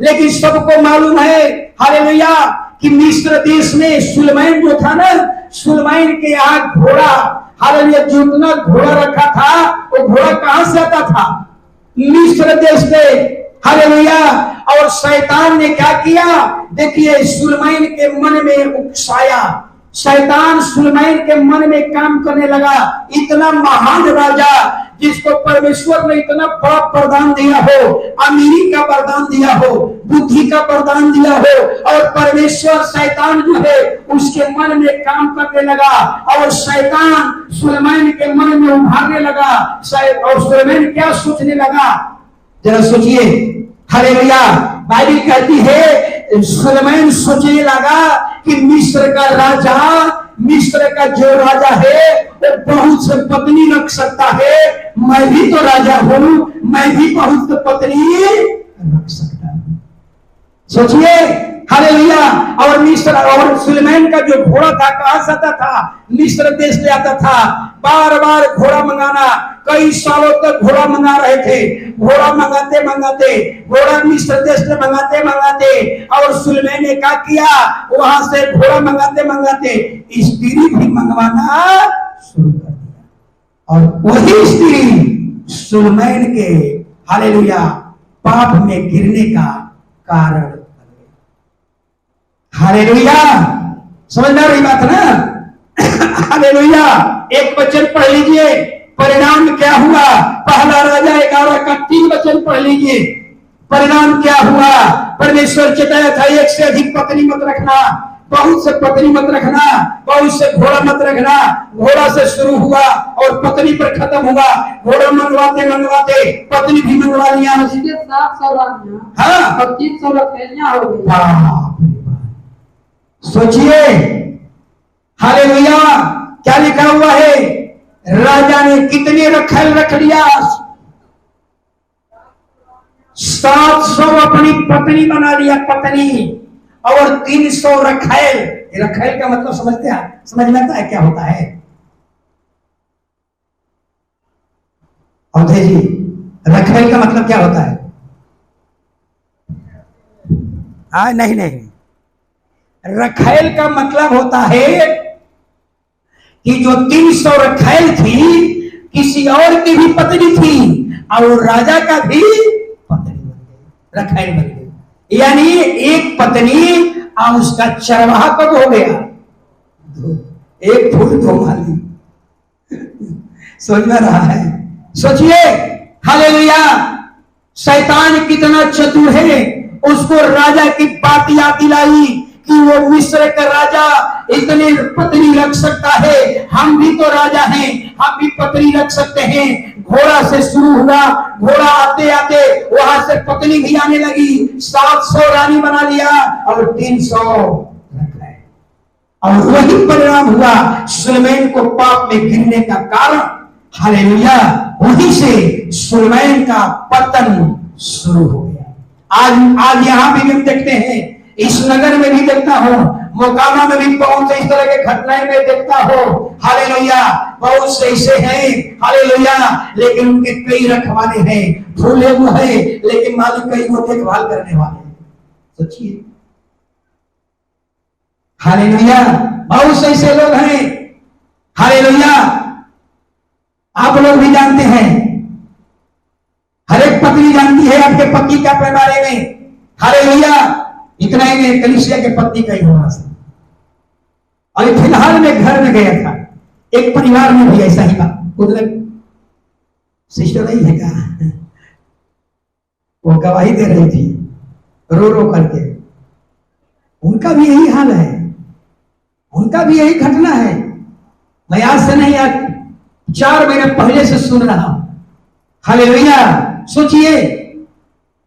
लेकिन सबको मालूम है, हालेलुया, कि मिस्र देश में सुलैमान जो था ना, सुलैमान के यहाँ घोड़ा, हालेलुया, जितना घोड़ा रखा था वो घोड़ा कहां से आता था? मिस्र देश से। हालेलुया। और शैतान ने क्या किया? देखिए, सुलैमान के मन में उकसाया, शैतान सुलैमान के मन में काम करने लगा। इतना महान राजा जिसको परमेश्वर ने इतना बड़ा वरदान दिया हो, अमीरी का वरदान दिया हो, बुद्धि का वरदान दिया हो, और परमेश्वर शैतान जो है उसके मन में काम करने लगा, और शैतान सुलैमान के मन में उभारने लगा। और सुलैमान क्या सोचने लगा? जरा सोचिए। हालेलुया। बाइबल कहती है सुलैमान सोचने लगा कि मिस्र का राजा, मिस्र का जो राजा है वो बहुत से पत्नी रख सकता है, मैं भी तो राजा हूं, मैं भी बहुत से पत्नी रख सकता हूं। सोचिए। हालेलुया। और मिस्र, और सुलैमान का जो घोड़ा था कहां से आता था? मिस्र देश से आता था। बार बार घोड़ा मंगाना, कई सालों तक घोड़ा मंगा रहे थे। घोड़ा मंगाते मंगाते, घोड़ा मिस्र देश से मंगाते मंगाते, और सुलैमान ने क्या किया? वहां से घोड़ा मंगाते मंगाते स्त्री भी मंगवाना शुरू कर दिया। और वही स्त्री सुलैमान के, हालेलुया, पाप में गिरने का कारण बन गई। हालेलुया। समझ में आ रही बात ना? हालेलुया। एक वचन पढ़ लीजिए, परिणाम क्या हुआ? पहला राजा 11 का 3 वचन पढ़ लीजिए। परिणाम क्या हुआ? परमेश्वर चेताया था, एक से अधिक पत्नी मत रखना, बहुत से पत्नी मत रखना, बहुत से घोड़ा मत रखना। घोड़ा से शुरू हुआ और पत्नी पर खत्म हुआ। घोड़ा मंगवाते मंगवाते पत्नी भी मंगवा लिया। 700 रानियां, हाँ, और 300 रखैलियां हो गई। सोचिए। हालेलुया। क्या लिखा हुआ है? राजा ने कितने रखैल रख लिया? 700 अपनी पत्नी बना लिया, पत्नी, और 300 रखैल। रखैल का मतलब समझते हैं? समझ में आता है क्या होता है? अवधेश जी, रखैल का मतलब क्या होता है? नहीं नहीं, रखैल का मतलब होता है कि जो 300 रखैल थी, किसी और की भी पत्नी थी, और राजा का भी पत्नी बन गई, रखैल बन गई। यानी एक पत्नी और उसका चरवाहा कब हो गया? एक फूल दो माली। समझ में रहा है? सोचिए। हालेलुया। शैतान कितना चतुर है, उसको राजा की बात याद दिलाई कि वो मिस्र का राजा इतने पत्नी रख सकता है, हम भी तो राजा हैं, हम भी पत्नी रख सकते हैं। घोड़ा से शुरू हुआ, घोड़ा आते आते वहां से पत्नी भी आने लगी। 700 रानी बना लिया और 300 रखा है। और वही परिणाम हुआ सुलैमान को पाप में गिरने का कारण। हालेलुया। वहीं से सुलैमान का पतन शुरू हो गया। आज यहां भी हम देखते हैं, इस नगर में भी देखता हूं, मोकामा में भी बहुत से इस तरह के घटनाएं में देखता हूं। हालेलुया। बहुत से ऐसे हैं, हालेलुया, लेकिन उनके कई रखवाले हैं, फूले वो है, लेकिन मालिक कई वो देखभाल करने वाले हैं। सोचिए। हालेलुया। बहुत से ऐसे लोग हैं। हालेलुया। आप लोग भी जानते हैं, हर एक पत्नी जानती है आपके पति का बारे में। हालेलुया। इतना ही नहीं, कलीसिया के पत्नी का ही होना था। और फिलहाल में घर में गया था, एक परिवार में भी ऐसा ही बात, मतलब सिस्टर नहीं है क्या, वो गवाही दे रही थी। रो रो करके। उनका भी यही हाल है, उनका भी यही घटना है। मैं आज से नहीं, आज 4 महीने पहले से सुन रहा हूं। हालेलुया। सोचिए,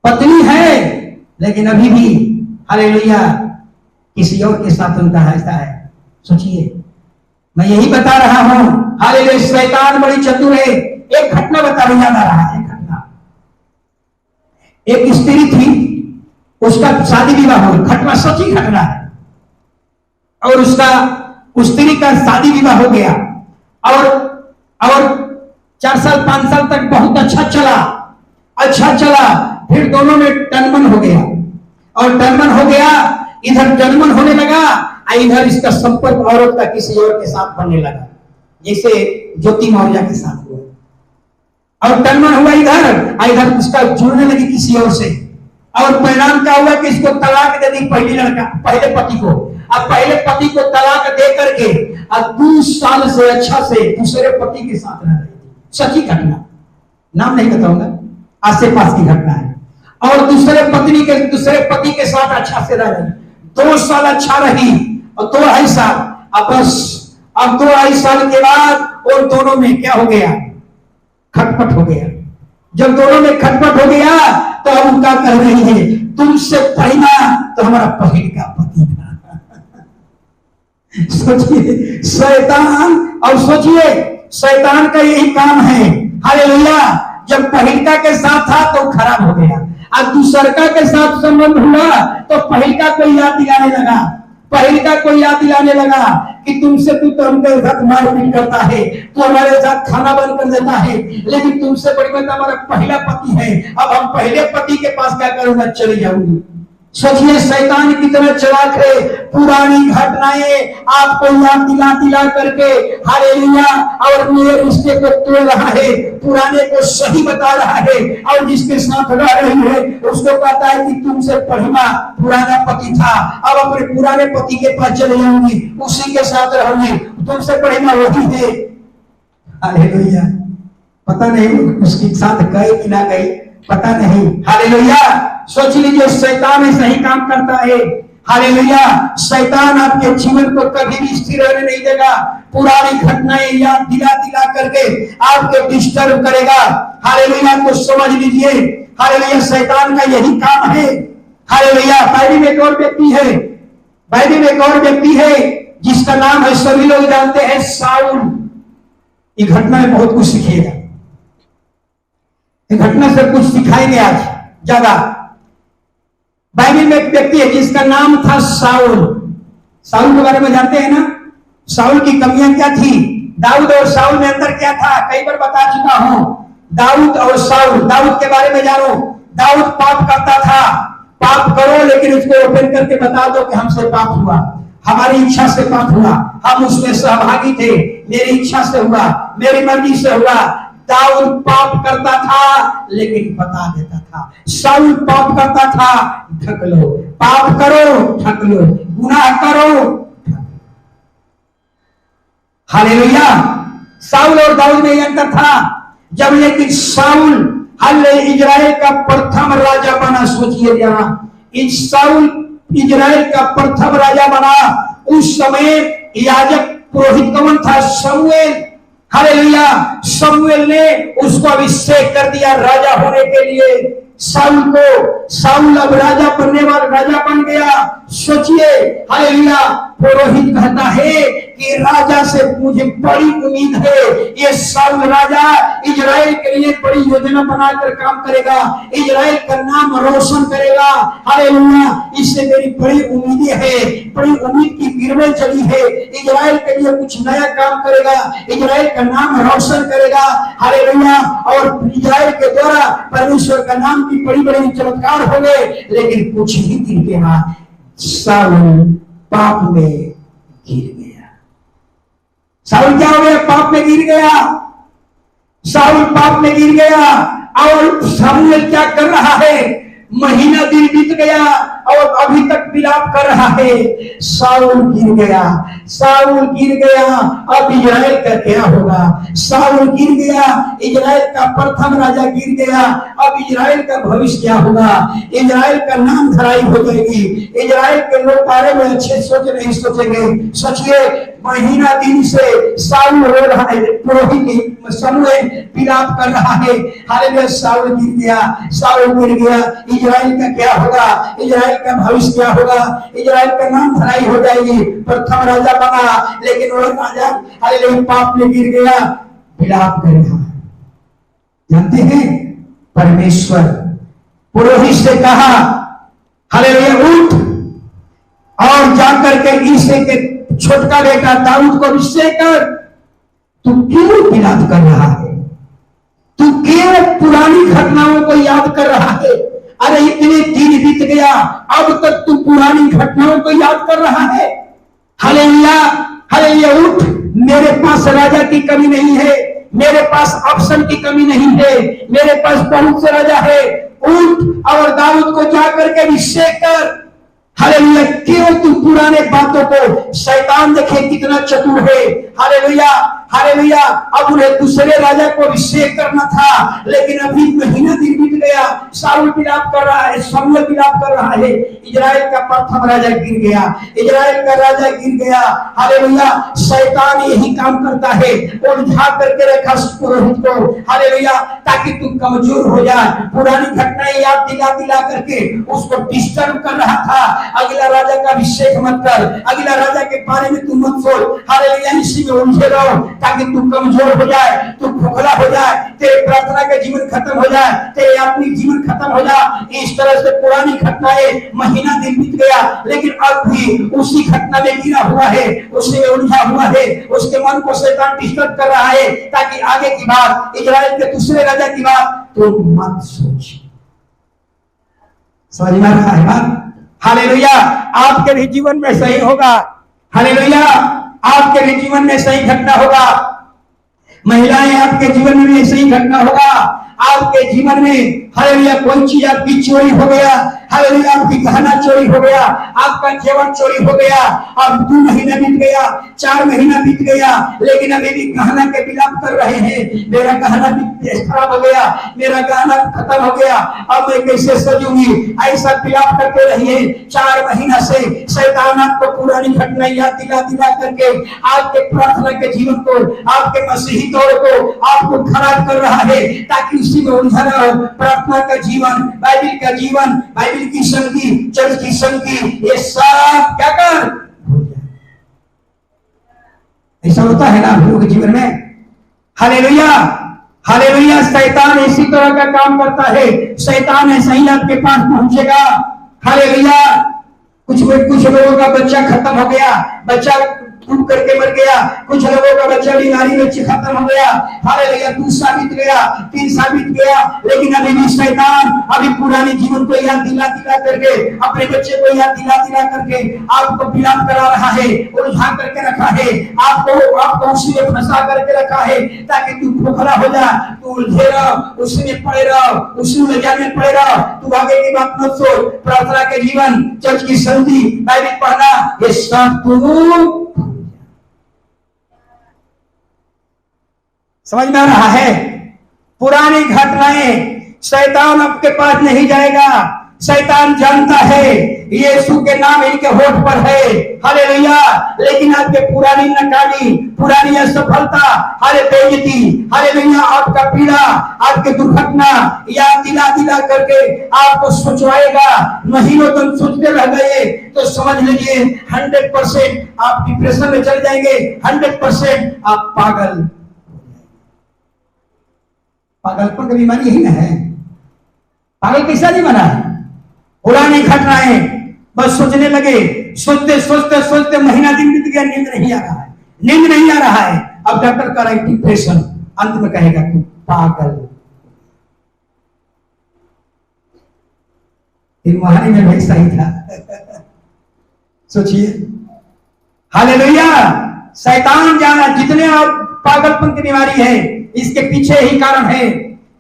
पत्नी है लेकिन अभी भी हालेलुया किसी और के साथ उनका ऐसा है। सोचिए, मैं यही बता रहा हूं। हालेलुया, शैतान बड़ी चतुर है। एक घटना बता याद आ रहा है। एक घटना, एक स्त्री थी, उसका शादी विवाह हो, घटना सच्ची घटना है। और उसका उस स्त्री का शादी विवाह हो गया और 4 साल 5 साल तक बहुत अच्छा चला। फिर दोनों में टनमन हो गया और टनमन हो गया, इधर टनमन होने लगा और इधर इसका संपर्क औरत का किसी और के साथ बनने लगा, जैसे ज्योति मौर्य के साथ हुआ। और टनमन हुआ इधर उसका जुड़ने लगी किसी और से। और परिणाम क्या हुआ कि इसको तलाक दे दी पहले पति को। अब पहले पति को तलाक दे करके अब 2 साल से अच्छा से दूसरे पति के साथ रह रही थी। सच्ची घटना, नाम नहीं बताऊंगा, आस पास की घटना है। और दूसरे पति के साथ अच्छा से रह रही, 2 साल अच्छा रही और 2 2.5 साल। अब 2.5 साल के बाद और दोनों में क्या हो गया, खटपट हो गया। जब दोनों में खटपट हो गया तो अब उनका कह रही है, तुमसे पहला तो हमारा पहले का पति था। सोचिए शैतान, और सोचिए शैतान का यही काम है। हालेलुया। जब पहिलका के साथ था तो खराब हो गया, अब दूसरका के साथ संबंध हुआ तो पहिलका को याद दिलाने लगा कि तुमसे तो हमके साथ मारपीट करता है, तू हमारे साथ खाना बंद कर देता है, लेकिन तुमसे बड़ी बात हमारा पहला पति है। अब हम पहले पति के पास क्या करूंगा, चली जाऊंगी। सोचिए शैतान कितना चालाक है। पुरानी घटनाएं आपको याद दिला करके हालेलुया और मेरे रिश्ते को तोड़ रहा है, पुराने को सही बता रहा है। और जिसके साथ रह रही है उसको कहता है कि तुमसे पहला पुराना पति था, अब अपने पुराने पति के पास चले जाऊंगी, उसी के साथ रहूंगी, तुमसे पहला वही है। हालेलुया। पता नहीं उसके साथ गए कि ना गए, पता नहीं। हालेलुया। सोच लीजिए शैतान ऐसा ही काम करता है। हालेलुया। शैतान आपके जीवन को कभी भी स्थिर रहने नहीं देगा। पुरानी घटनाएं याद दिला करके आपके डिस्टर्ब करेगा। हालेलुया। तो समझ लीजिए हालेलुया शैतान का यही काम है। हालेलुया। बाइबल में एक और व्यक्ति है जिसका नाम है, सभी लोग जानते हैं, साउल। ये घटना में बहुत कुछ सीखिएगा, इस घटना से कुछ सिखाएंगे आज ज्यादा। बाइबल में एक व्यक्ति है जिसका नाम था साउल। साउल के बारे में जानते हैं ना, साउल की कमियां क्या थी, दाऊद और साउल में अंतर क्या था, कई बार बता चुका हूं। दाऊद और साउल, दाऊद के बारे में जानो। दाऊद पाप करता था, पाप करो लेकिन उसको ओपन करके बता दो कि हमसे पाप हुआ, हमारी इच्छा से पाप हुआ, हम उसमें सहभागी थे, मेरी इच्छा से हुआ, मेरी मर्जी से हुआ। दाऊद पाप करता था लेकिन बता देता था। साउल पाप करता था, ढक लो, पाप करो ढक लो, गुनाह करो। हालेलुया। साउल और दाऊद में अंतर था। जब लेकिन साउल इजराइल का प्रथम राजा बना, सोचिए जरा, साउल इजराइल का प्रथम राजा बना, उस समय याजक पुरोहित कौन था, शमूएल। हालेलुया। शमूएल ने उसको अभिषेक कर दिया राजा होने के लिए। साउल अब राजा बन गया। सोचिए हालेलुया। पुरोहित कहता है कि राजा से मुझे बड़ी उम्मीद है, ये साउल राजा इजराइल के लिए बड़ी योजना बनाकर काम करेगा, इजराइल का नाम रोशन करेगा। हालेलुया। इससे मेरी बड़ी उम्मीदें है, बड़ी उम्मीद की किरणें जगी है, इजराइल के लिए कुछ नया काम करेगा, इजराइल का नाम रोशन करेगा। हालेलुया। और इजराइल के द्वारा परमेश्वर का नाम की बड़ी बड़ी चमत्कार हो गए। लेकिन कुछ ही दिन के बाद साउल पाप में गिर गया। साउल क्या हो गया, पाप में गिर गया। साउल पाप में गिर गया और शमूएल क्या कर रहा है, महीना दिन बीत गया और अभी तक विलाप कर रहा है। साउल गिर गया, साउल गिर गया, अब इजराइल का क्या होगा? साउल गिर गया, इजराइल का प्रथम राजा गिर गया, अब इजराइल का भविष्य क्या होगा? इजराइल का नाम धराई हो जाएगी। इजराइल के लोग बारे में अच्छे सोच नहीं सोचेंगे। सोचिए, महीना दिन से साउल रो रहा है, पुरोहित समूएल विलाप कर रहा है। हालेलुया, साउल गिर गया, साउल गिर गया, इजराइल का क्या होगा? इजराइल का भविष्य क्या होगा? इजराइल का नाम धराई हो जाएगी। प्रथम राजा बना, लेकिन वो राजा हालेलुया पाप में गिर गया, विलाप कर रहा है। जानते हैं, परमेश्वर पुरोहित से कहा, हालेलुया उठ और जाकर के ईसे के छोटका बेटा दाऊद को अभिषेक कर। तू क्यों विलाप कर रहा है? तू क्यों पुरानी घटनाओं को याद कर रहा है? अरे इतने दिन बीत गया, अब तक तू पुरानी घटनाओं को याद कर रहा है। हालेलुया, हालेलुया उठ, मेरे पास राजा की कमी नहीं है, मेरे पास ऑप्शन की कमी नहीं है, मेरे पास बहुत से राजा है। उठ और दाऊद को जाकर के अभिषेक कर। हालेलुया, क्यों तू पुराने बातों को? शैतान देखे कितना चतुर है। हालेलुया, हालेलुया, अब उन्हें दूसरे राजा को अभिषेक करना था, लेकिन अभी महीना दिन बीत गया, साउल विलाप कर रहा है, शमूएल विलाप कर रहा है, इजराइल का प्रथम राजा गिर गया, इजराइल का राजा गिर गया। हालेलुया, शैतान यही काम करता है, उलझा करके रखा पुरोहित को, हालेलुया, ताकि तू कमजोर हो जाए। पुरानी घटनाएं याद दिला दिला करके उसको डिस्टर्ब कर रहा था। अगला राजा का अभिषेक मत कर, अगला राजा के बारे में तू मत सोच। हालेलुया, इसी में उलझे रहो ताकि तू कमजोर हो जाए, तू खोखला हो जाए, तेरे प्रार्थना का जीवन खत्म हो जाए, तेरे आत्मिक जीवन खत्म हो जाए। इस तरह से पुरानी घटनाएं, महीना दिन बीत गया, लेकिन अब भी उसी घटना में गिरा हुआ है, उसी में उलझा हुआ है, उसके मन को शैतान डिस्टर्ब कर रहा है, ताकि आगे की बात, इजराइल के दूसरे राजा की बात तो मत सोच। समझ में आ रहा है बात? हालेलुया, आपके भी जीवन में सही होगा। हालेलुया, आपके भी जीवन में सही घटना होगा। महिलाएं, आपके जीवन में भी सही घटना होगा। आपके जीवन में हालेलुया कोई चीज आपकी चोरी हो गया, हालेलुया आपकी गहना चोरी हो गया, आपका जेवर चोरी हो गया, अब 2 महीना बीत गया, 4 महीना बीत गया, लेकिन अभी भी गहना के विलाप कर रहे हैं। मेरा गहना भी खराब हो गया, मेरा गहना खत्म हो गया, अब मैं कैसे सजूंगी? ऐसा विलाप करते रहिए। 4 महीना से शैतान आपको पुरानी घटना याद दिला दिला करके आपके प्रार्थना के जीवन को, आपके मसीही तौर को आपको खराब कर रहा है, ताकि उसी में उलझा रहो। प्रार्थना का जीवन, बाइबिल का जीवन, बाइबिल की संगति, चर्च की संगति, ये सब क्या कर? ऐसा होता है ना हम लोग के जीवन में। हालेलुया, हालेलुया, शैतान इसी तरह का काम करता है। शैतान ऐसा ही आपके पास पहुंचेगा। हालेलुया, कुछ लोगों का बच्चा खत्म हो गया, बच्चा डूब करके मर गया, कुछ लोगों का बच्चा बीमारी में खत्म हो गया। हालेलुया, 2 साल बीत गया, 3 साल बीत गया, लेकिन अभी भी शैतान अभी पुराने जीवन को याद दिला दिला करके, अपने बच्चे को याद दिला दिला करके आपको विलाप करा रहा है, उलझा करके रखा है, आपको उसी में फंसा करके रखा है, ताकि तू खोखला हो जा, तू उलझे रहो, उसी में पड़े रहो, उसी उलझन में पड़े रहो। तू आगे की बात मत सोच। प्रार्थना के जीवन, चर्च की संगति, बाइबिल पढ़ना, ये सब तू समझ में आ रहा है? पुरानी घटनाएं, शैतान आपके पास नहीं जाएगा। शैतान जानता है यीशु के नाम इनके होठ पर है, हालेलुया, लेकिन आपके पुरानी नकामी, पुरानी असफलता, हाले बेइज्जती, हालेलुया, आपका पीड़ा, आपके दुर्घटना याद दिला दिला करके आपको सोचवाएगा। महीनों तक सोचते रह गए तो समझ लीजिए 100% आप डिप्रेशन में चल जाएंगे, 100% आप पागल। पागलपन की बीमारी यही ना है। पागल कैसा नहीं बना है? पुरानी घटनाएं बस सोचने लगे, सोचते सोचते सोचते महीना दिन बीत गया, नींद नहीं आ रहा है, नींद नहीं आ रहा है। अब डॉक्टर कह रहा है डिप्रेशन, अंत में कहेगा तू पागल। महानी में भी सही था। सोचिए, हालेलुया, शैतान जाना जितने आप पागलपन की बीमारी है, इसके पीछे ही कारण है।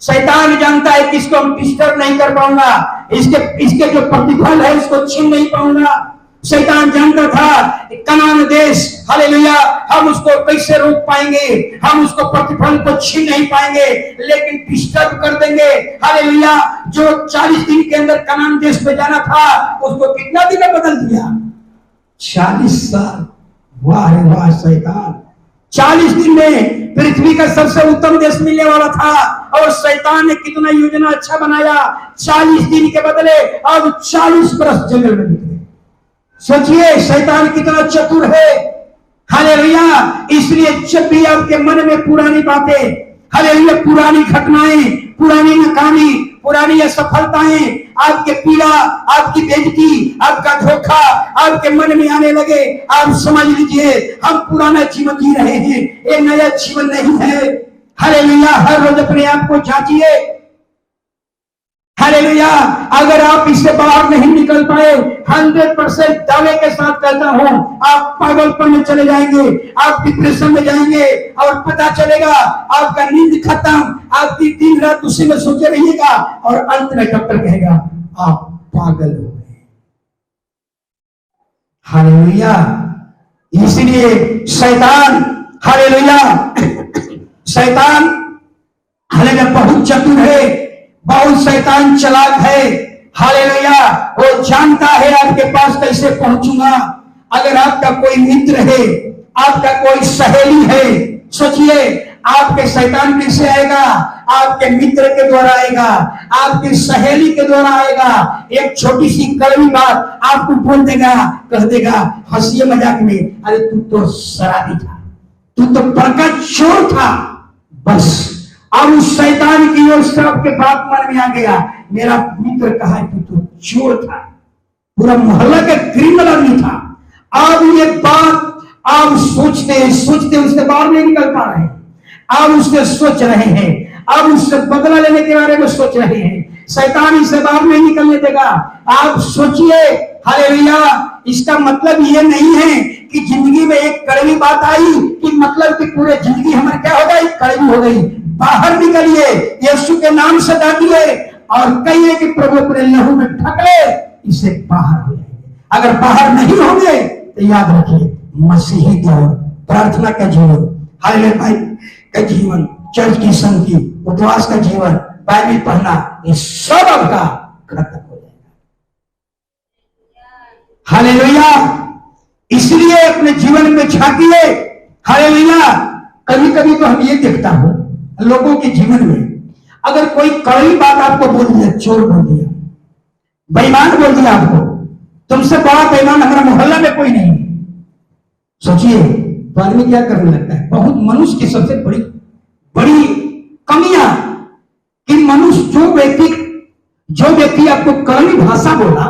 शैतान जानता है कि इसको हम डिस्टर्ब नहीं कर पाऊंगा, इसके जो प्रतिफल है उसको छीन नहीं पाऊंगा। शैतान जानता था कनान देश, हालेलुया, हम उसको कैसे रोक पाएंगे, हम उसको प्रतिफल को छीन नहीं पाएंगे, लेकिन डिस्टर्ब कर देंगे। हालेलुया, जो 40 दिन के अंदर कनान देश में जाना था उसको कितना दिन में बदल दिया? 40 साल। वाह रे वाह शैतान, 40 दिन में पृथ्वी का सबसे उत्तम देश मिलने वाला था और शैतान ने कितना योजना अच्छा बनाया। 40 दिन के बदले अब 40 बरस जंगल में बीत गए। सोचिए शैतान कितना चतुर है। हालेलुया, इसलिए जब भी आपके मन में पुरानी बातें, हालेलुया, पुरानी घटनाएं, पुरानी नाकामी, पुरानी असफलताएं, आपके पीड़ा, आपकी बेइज्जती, आपका धोखा आपके मन में आने लगे, आप समझ लीजिए हम पुराना जीवन जी रहे हैं, ये नया जीवन नहीं है। हालेलुया, हर रोज अपने आप को जांचिए। हालेलुया, अगर आप इससे बाहर नहीं निकल पाए, 100% दावे के साथ कहता हूं, आप पागलपन में चले जाएंगे, आप डिप्रेशन में जाएंगे और पता चलेगा आपका नींद खत्म, आपकी दिन रात उसी में सोचे रहिएगा और अंत में डॉक्टर कहेगा आप पागल हो गए। हालेलुया, इसलिए शैतान, हालेलुया, शैतान हालेलुया बहुत चतुर है, बहुत शैतान चालाक है। हालेलुया, वो जानता है आपके पास कैसे पहुंचूंगा। अगर आपका कोई मित्र है, आपका कोई सहेली है, सोचिए आपके शैतान कैसे आएगा? आपके मित्र के द्वारा आएगा, आपकी सहेली के द्वारा आएगा। एक छोटी सी कड़वी बात आपको बोल देगा, कह देगा हंसिए मजाक में, अरे तू तो शराबी था, तू तो पक्का चोर था। बस अब उस शैतान की ओर से आपके बात मन में आ गया, मेरा मित्र कहा कि तू चोर था, पूरा मोहल्ला का क्रिमिनल आदमी था। अब ये बात आप सोचते सोचते उससे बाहर नहीं निकल पा रहे, आप उससे सोच रहे हैं, आप उससे बदला लेने के बारे में सोच रहे हैं, शैतान इससे बाहर नहीं निकलने देगा। आप सोचिए, हालेलुया, इसका मतलब ये नहीं है कि जिंदगी में एक कड़वी बात आई कि मतलब कि पूरे जिंदगी हमारी क्या हो गई? कड़वी हो गई। बाहर निकलिए, यीशु के नाम से डांटिए और कहिए कि प्रभु अपने लहू में ढक ले, इसे बाहर हो जाएंगे। अगर बाहर नहीं होंगे तो याद रखिए मसीही जीवन, प्रार्थना का जीवन, हालेलुया का जीवन, चर्च की संगति, उपवास का जीवन, बाइबल पढ़ना, ये सब आपका खत्म हो जाएगा। हालेलुया, इसलिए अपने जीवन में झांकिए। हालेलुया, कभी कभी तो हम ये देखता हूं लोगों के जीवन में, अगर कोई कड़वी बात आपको बोल दिया, चोर बोल दिया, बेईमान बोल दिया, आपको तुमसे बड़ा बेईमान हमारा मोहल्ला में कोई नहीं, सोचिए तो आदमी क्या करने लगता है? बहुत मनुष्य की सबसे बड़ी बड़ी कमियां कि मनुष्य, जो व्यक्ति आपको कड़वी भाषा बोला,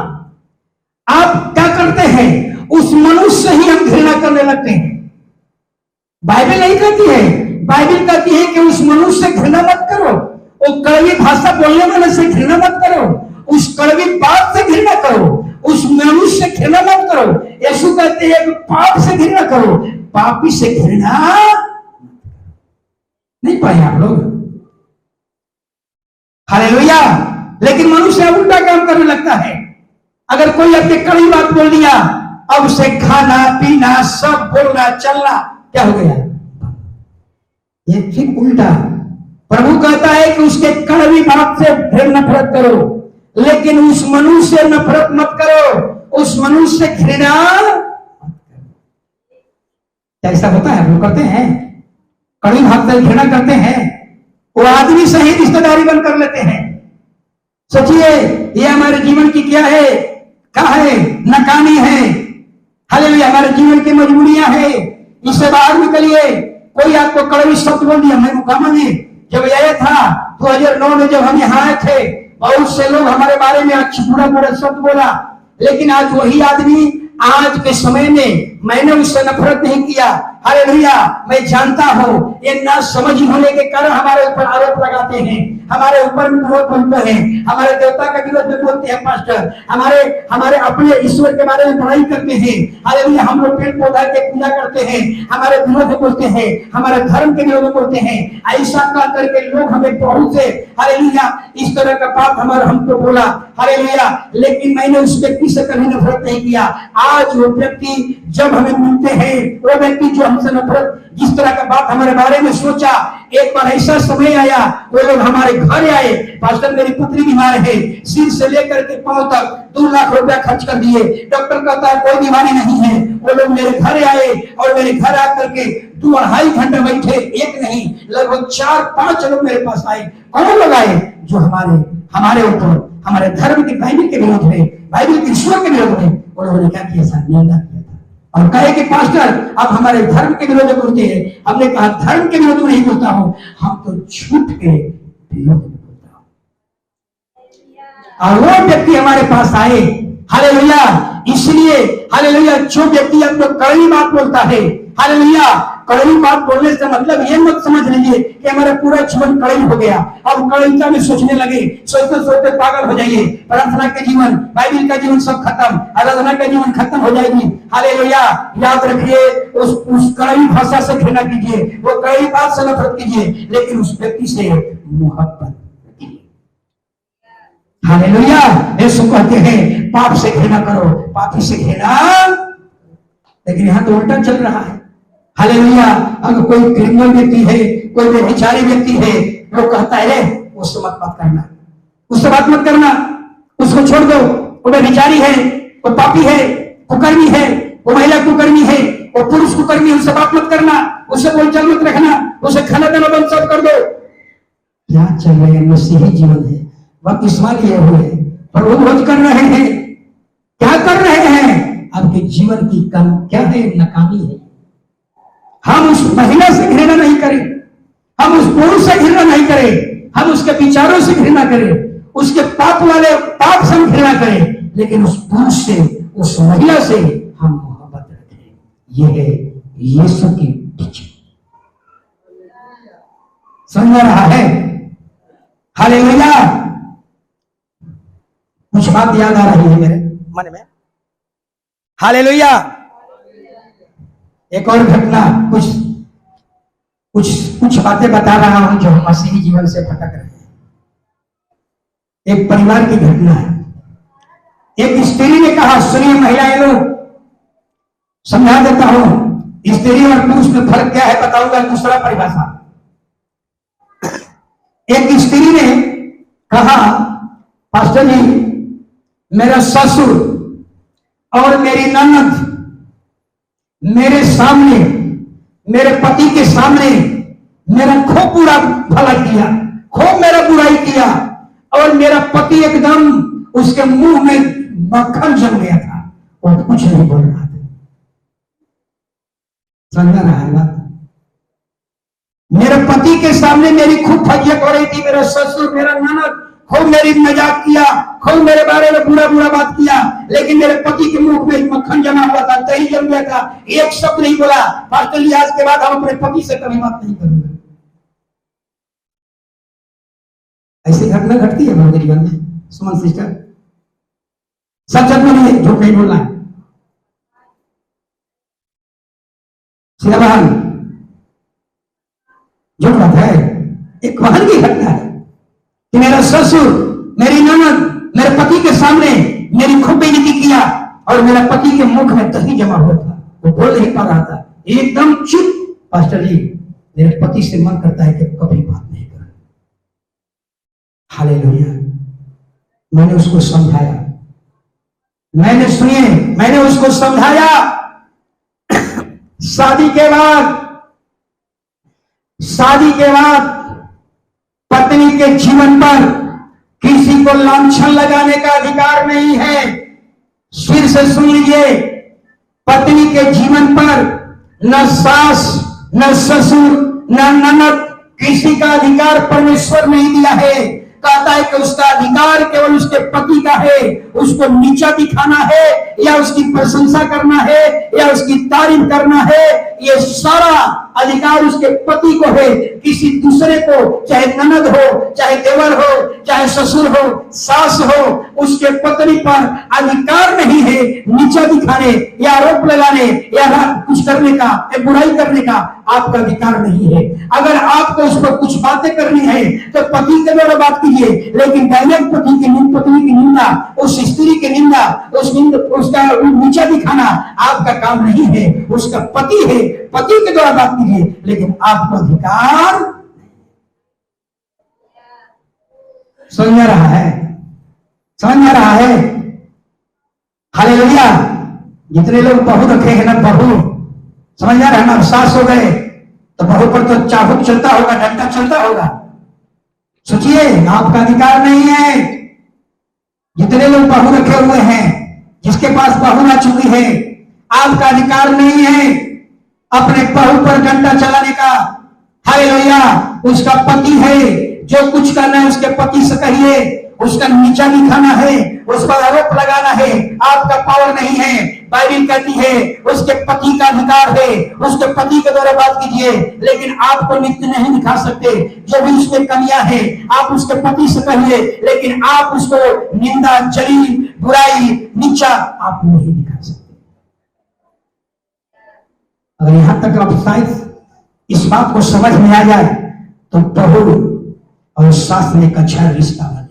आप क्या करते हैं? उस मनुष्य से ही हम घृणा करने लगते हैं। बाइबल नहीं कहती है, बाइबल कहती है कि उस मनुष्य से घृणा मत करो, वो कड़वी भाषा बोलने वाले से घृणा मत करो, उस कड़वी बात से घृणा करो, उस मनुष्य से घृणा मत करो। यीशु कहते हैं कि पाप से घृणा करो, पापी से घृणा नहीं पाए आप लोग। हालेलुया, लेकिन मनुष्य उल्टा काम करने लगता है। अगर कोई अपनी कड़ी बात बोल दिया, अब उसे खाना पीना सब बोलना चलना क्या हो गया? ये ठीक उल्टा। प्रभु कहता है कि उसके कड़वी बात से फिर नफरत करो, लेकिन उस मनुष्य से नफरत मत करो, उस मनुष्य से घृणा। ऐसा होता है, हम करते हैं, कड़ी बात से घृणा करते हैं, वो आदमी से ही रिश्तेदारी बंद कर लेते हैं। सोचिए ये हमारे जीवन की क्या है? क्या है? नाकामी है। हालेलुया, हमारे जीवन की मजबूरियां हैं, इससे बाहर निकलिए। कोई आपको कड़वी शब्द बोल दिया, मैं मुकामा में जब आया था 2009 में, जब हम यहाँ आए थे, बहुत से लोग हमारे बारे में अच्छी बुरा शब्द बोला, लेकिन आज वही आदमी, आज के समय में मैंने उससे नफरत नहीं किया। हालेलुया, मैं जानता हूं ये ना समझ होने के कारण हमारे ऊपर आरोप लगाता चलाते हैं, हमारे ऊपर में विरोध बोलते हैं, हमारे देवता का विरोध में बोलते हैं पास्टर, हमारे अपने ईश्वर के बारे में बुराई करते हैं, हालेलुया, हम लोग पेड़ पौधा के पूजा करते हैं, हमारे विरोध में बोलते हैं, हमारे धर्म के विरोध में बोलते हैं। ऐसा कर करके लोग हमें बहुत से हालेलुया इस तरह का बात हमको बोला, हालेलुया, लेकिन मैंने उस व्यक्ति से कभी नफरत नहीं किया। आज वो व्यक्ति जब हमें मिलते हैं, वो व्यक्ति जो हमसे नफरत जिस तरह का बात हमारे बारे में सोचा, एक बार ऐसा समय आया वो लोग हमारे घर आए, पास्टर मेरी पुत्री बीमार है, सिर से लेकर के पांव तक 2 लाख रुपया खर्च कर दिए, डॉक्टर कहता है कोई बीमारी नहीं है। वो लोग मेरे घर आए और मेरे घर आकर के 2-2.5 घंटे बैठे, एक नहीं लगभग 4-5 लोग मेरे पास आए। कौन लोग आए? जो हमारे ऊपर हमारे धर्म के बाइबल के विरोध में, बाइबल के ईश्वर के विरोध में वो लोगों ने क्या किया? निंदा किया था और कहे कि पास्टर आप हमारे धर्म के विरोध में बोलते हैं। हमने कहा धर्म के विरोध में नहीं बोलता हूं, हम तो झूठ के विरोध में बोलता हूं। और वो व्यक्ति हमारे पास आए, हालेलुया, इसलिए हालेलुया जो व्यक्ति आपको कड़वी बात बोलता है, हालेलुया, कड़वी बात बोलने से मतलब ये मत समझ लीजिए कि हमारा पूरा जीवन कड़वी हो गया, अब कड़वीता में सोचने लगे, सोचते सोचते पागल हो जाइए, प्रार्थना के जीवन, बाइबल का जीवन सब खत्म, आराधना का जीवन खत्म हो जाएगी। हालेलुया, याद रखिए उस कड़वी भाषा से घृणा कीजिए, वो कड़वी बात से नफरत कीजिए, लेकिन उस व्यक्ति से मोहब्बत। हालेलुया, यीशु कहते हैं पाप से घृणा करो, पापी से घृणा, लेकिन यहाँ तो उल्टा चल रहा है। हालेलुया, अगर कोई क्रिमिनल व्यक्ति है, कोई व्यभिचारी व्यक्ति है, वो कहता है उससे बात करना, उससे बात मत करना, उसको छोड़ दो, वो व्यभिचारी है, वो पापी है, कुकर्मी है, वो महिला कुकर्मी है, वो पुरुष कुकर्मी है, उससे बात मत करना, उससे बोलचाल मत रखना, उसे खाना देना बंद सब कर दो। क्या चल रहा है? मसीही जीवन है, बपतिस्मा लिए हुए हैं, प्रभु कर रहे हैं, क्या कर रहे हैं? आपके जीवन की कम क्या है? नाकामी है। हम उस महिला से घृणा नहीं करें, हम उस पुरुष से घृणा नहीं करें, हम उसके विचारों से घृणा करें, उसके पाप वाले पाप से घृणा करें, लेकिन उस पुरुष से, उस महिला से हम मोहब्बत रखें। यह है यीशु की टीचिंग। समझ रहा है? हालेलुया, कुछ बात याद आ रही है मेरे मन में। हालेलुया, एक और घटना, कुछ बातें बता रहा हूं जो हम मसीही जीवन से भटक रहे हैं। एक परिवार की घटना है। एक स्त्री ने कहा, सुनिए महिलाएं लोग, समझा देता हूं, स्त्री और पुरुष में फर्क क्या है बताऊंगा, दूसरा परिभाषा। एक स्त्री ने कहा, पास्टर जी मेरा ससुर और मेरी ननद मेरे सामने, मेरे पति के सामने मेरा खूब बुरा भला किया, खूब मेरा बुराई किया, और मेरा पति एकदम उसके मुंह में मक्खन जम गया था, वो कुछ नहीं बोल रहा था। समझ रहा है बात? मेरे पति के सामने मेरी खूब फजियत हो रही थी, मेरा ससुर मेरा ननद खूब मेरी मजाक किया, खूब मेरे बारे में बुरा बुरा बात किया, लेकिन मेरे पति के मुंह में मक्खन जमा हुआ था, दही जम गया था, एक शब्द नहीं बोला। पास्टर जी आज के बाद हम अपने पति से कभी बात नहीं करेंगे। ऐसी घटना घटती है हमारे जीवन में सुमन सिस्टर, सच बोलिए, झूठ नहीं बोलना है। सीधा बहन, झूठ बात है। एक बहन की घटना है कि मेरा ससुर, मेरी ननद मेरे पति के सामने मेरी खूब बेइज्जती किया, और मेरा पति के मुख में दही जमा हुआ था, वो बोल नहीं पा रहा था, एकदम चुप। पास्टर जी मेरे पति से मन करता है कि कभी बात नहीं करें। हालेलुया, मैंने उसको समझाया, मैंने उसको समझाया। शादी के बाद पत्नी के जीवन पर किसी को लांछन लगाने का अधिकार नहीं है। फिर से सुन लीजिए, पत्नी के जीवन पर न सास, न ससुर, न ननद, किसी का अधिकार परमेश्वर नहीं दिया है। कहता है कि उसका अधिकार केवल उसके पति का है। उसको नीचा दिखाना है या उसकी प्रशंसा करना है या उसकी तारीफ करना है, ये सारा अधिकार उसके पति को है। किसी दूसरे को, चाहे ननद हो, चाहे देवर हो, चाहे ससुर हो, सास हो, उसके पत्नी पर अधिकार नहीं है नीचा दिखाने या आरोप लगाने या कुछ करने का, बुराई करने का आपका अधिकार नहीं है। अगर आपको उस पर कुछ बातें करनी है तो पति के द्वारा बात कीजिए, लेकिन डायरेक्ट पत्नी की निंदा, उस स्त्री की निंदा, उसका नीचा दिखाना आपका काम नहीं है। उसका पति है, पति के द्वारा बात कीजिए, लेकिन आपका अधिकार समझ रहा है, समझ रहा है। हालेलुया। जितने लोग बहू रखे हैं ना, बहू समझ रहा है ना, सास हो गए तो बहू पर तो चाबुक चलता होगा, डंडा चलता होगा। सोचिए, आपका अधिकार नहीं है। जितने लोग बहू रखे हुए हैं, जिसके पास बहू आ चुकी है, आपका अधिकार नहीं है अपने बहू पर डंडा चलाने का। हालेलुया। उसका पति है, जो कुछ करना है उसके पति से कहिए, उसका नीचा दिखाना है, उस पर आरोप लगाना है, आपका पावर नहीं है। बाइबल कहती है उसके पति का अधिकार है, उसके पति के द्वारा बात कीजिए, लेकिन आपको नित्य नहीं दिखा सकते। जो भी उसमें कमियां हैं आप उसके पति से कहिए, लेकिन आप उसको निंदा, जलील, बुराई, नीचा आप नहीं दिखा सकते। अगर यहां तक आप शायद इस बात को समझ में आ जाए तो बहू और सास में एक अच्छा रिश्ता बन जाएगा।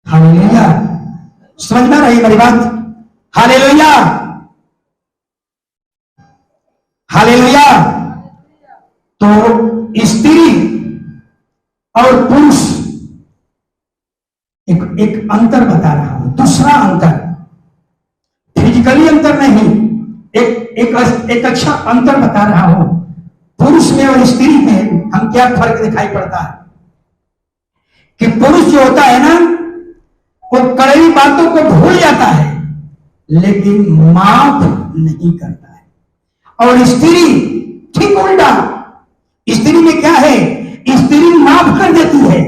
हालेलुया। समझ में रही मेरी बात? Hallelujah, hallelujah. तो स्त्री और पुरुष एक अंतर बता रहा हूं, दूसरा अंतर, फिजिकली अंतर नहीं, एक अच्छा अंतर बता रहा हूं। पुरुष में और स्त्री में हम क्या फर्क दिखाई पड़ता है कि पुरुष जो होता है ना, वो कड़वी बातों को भूल जाता है लेकिन माफ नहीं करता है। और स्त्री ठीक उल्टा, स्त्री में क्या है, स्त्री माफ कर देती है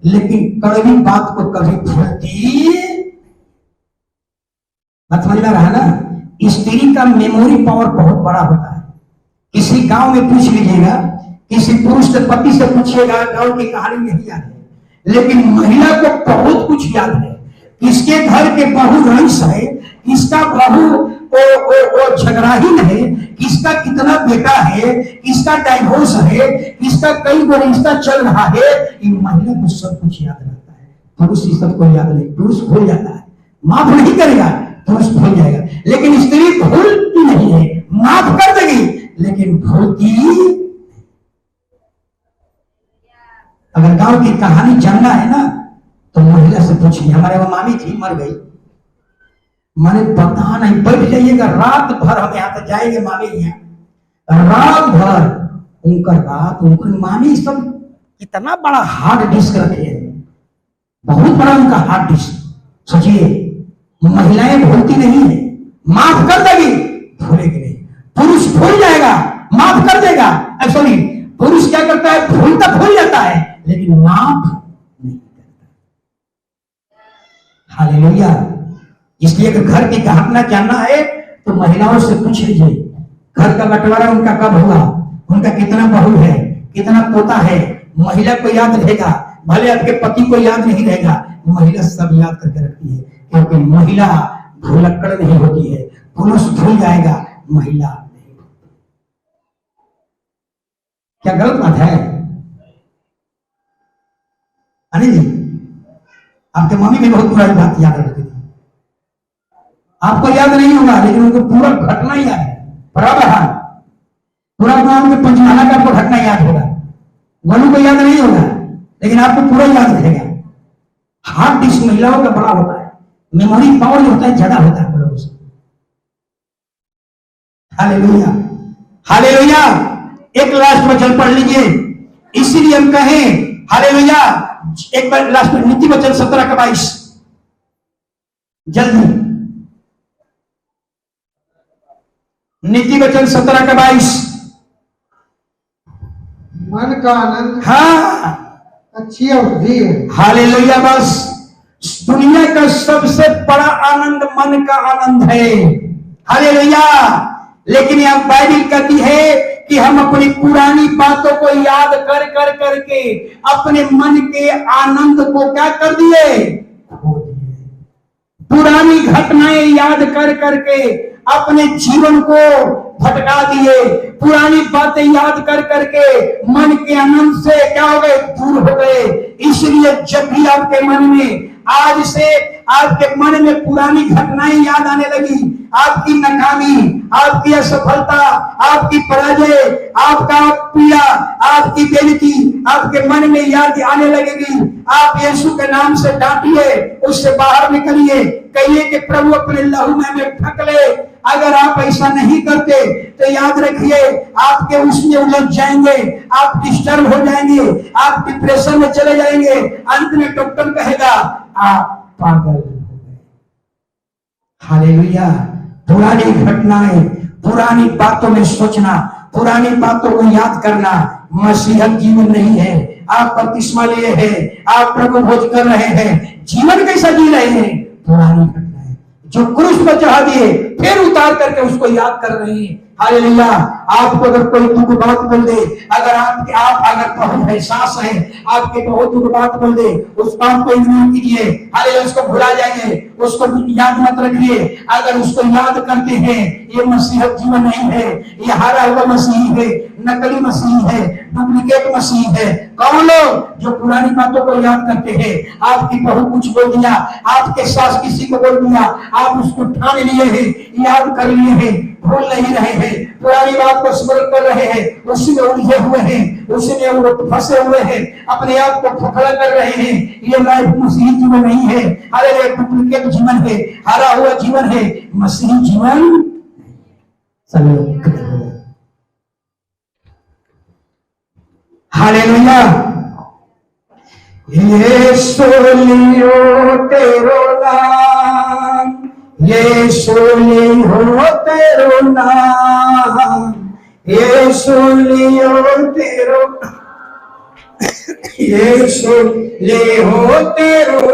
लेकिन कड़वी बात को कभी भूलती। बात समझ में रहा ना? स्त्री का मेमोरी पावर बहुत बड़ा होता है। किसी गांव में पूछ लीजिएगा, किसी पुरुष से, पति से पूछिएगा, गांव की कहानी नहीं याद है, लेकिन महिला को बहुत कुछ याद है। किसके घर के बहू रईस है, किसका बहू वो झगड़ाहीन है, किसका कितना बेटा है, किसका डाइवोर्स है, किसका कई गो रिश्ता चल रहा है, ये महिला को सब कुछ याद रहता है। पुरुष इस सब को याद नहीं, पुरुष भूल जाता है, माफ नहीं करेगा, पुरुष भूल जाएगा। लेकिन स्त्री भूलती नहीं है, माफ कर देगी लेकिन भूलती। अगर गांव की कहानी जानना है ना तो महिला से पूछिए। हमारे वो मामी थी, मर गई, माने पता नहीं, बैठ जाइएगा रात भर, हम यहाँ तक जाएंगे मामी यहाँ, रात भर उनकी मामी सब इतना बड़ा हार्ड डिस्क रखे हैं, बहुत बड़ा उनका हार्ड डिस्क। सोचिए, महिलाएं भूलती नहीं है, माफ कर देगी, भूलेगी नहीं। पुरुष भूल जाएगा, माफ कर देगा। सॉरी, पुरुष क्या करता है, भूलता भूल जाता है लेकिन माफ नहीं करता। हालेलुया। इसलिए अगर घर की घटना जानना है तो महिलाओं से पूछ लीजिए, घर का बंटवारा उनका कब हुआ, उनका कितना बहू है, कितना पोता है। महिला को याद रहेगा, भले आपके पति को याद नहीं रहेगा, महिला सब याद करके रखती है, क्योंकि महिला भूलक्कड़ नहीं होती है। पुरुष भूल जाएगा, महिला नहीं। क्या गलत बात है? अनिल जी, आपके मम्मी भी बहुत पुरानी बात याद रखती थी, आपको याद नहीं होगा लेकिन उनको पूरा घटना याद है। बराबर है, पूरा गांव में पंचनामा का आपको घटना याद होगा, गोलू को याद नहीं होगा लेकिन आपको पूरा याद रहेगा। हार्ड डिस्क महिलाओं का बड़ा होता है, मेमोरी पावर जो होता है ज्यादा होता है लोगों से। Hallelujah, hallelujah. एक लास्ट वचन पढ़ लीजिए, इसीलिए हम कहें हालेलुया। एक बार लास्ट में नीति वचन 17 का 22, जल्दी नीति वचन 17 का 22। मन का आनंद हाँ अच्छी अवधि है। हालेलुया। बस दुनिया का सबसे बड़ा आनंद मन का आनंद है। हालेलुया। लेकिन यह बाइबल कहती है कि हम अपनी पुरानी बातों को याद कर कर करके अपने मन के आनंद को क्या कर दिए, खो दिए। पुरानी घटनाएं याद कर करके अपने जीवन को भटका दिए। पुरानी बातें याद कर करके मन के आनंद से क्या हो गए, दूर हो गए। इसलिए जब भी आपके मन में, आज से आपके मन में पुरानी घटनाएं याद आने लगी, आपकी नाकामी, आपकी असफलता, आपकी पराजय, आपका पीड़ा, आपकी बेइज्जती आपके मन में याद आने लगेगी, आप यीशु के नाम से डांटिए, उससे बाहर निकलिए, कहिए कि प्रभु अपने लहू में हमें ढक ले। अगर आप ऐसा नहीं करते तो याद रखिए आपके उसमें उलझ जाएंगे, आप डिस्टर्ब हो जाएंगे, आप डिप्रेशन में चले जाएंगे। अंत में डॉक्टर कहेगा आप पागल हो गए। हालेलुया। पुरानी घटनाएं, पुरानी बातों में सोचना, पुरानी बातों को याद करना मसीहत जीवन नहीं है। आप बपतिस्मा लिए हैं, आप प्रभु भोज कर रहे हैं, जीवन कैसा जी रहे हैं, पुरानी घटनाएं जो क्रूस पर चढ़ा दिए फिर उतार करके उसको याद कर रहे हैं। हालेलुया। आपको अगर कोई दुख बात बोल दे, अगर आप अगर बहुत एहसास है, आपके बहुत दुख बात बोल दे, उस बात को इग्नोर कीजिए। हालेलुया। उसको भुला जाइए, उसको याद मत रखिए। अगर उसको याद करते हैं, ये मसीहत जीवन नहीं है, ये हारा हुआ मसीह है, नकली मसीह है, डुप्लीकेट मसीह है। कौन लोग? जो पुरानी बातों को याद करते हैं। आपकी बहू कुछ बोल दिया, आपके सास किसी को बोल दिया, आप उसको ठान लिए हैं, याद कर लिए हैं, भूल नहीं रहे हैं, पुरानी बात को स्मरण कर रहे हैं, उसी में उलझे हुए हैं, उसी में फंसे हुए हैं, अपने आप को खोखला कर रहे हैं। ये लाइफ मसीही जीवन नहीं है, अरे डुप्लीकेट जीवन है, हारा हुआ जीवन है, मसीही जीवन। हालेलुया। यीशु लियो तेरो नाम, यीशु लियो तेरो नाम, यीशु लियो तेरो, यीशु लियो तेरो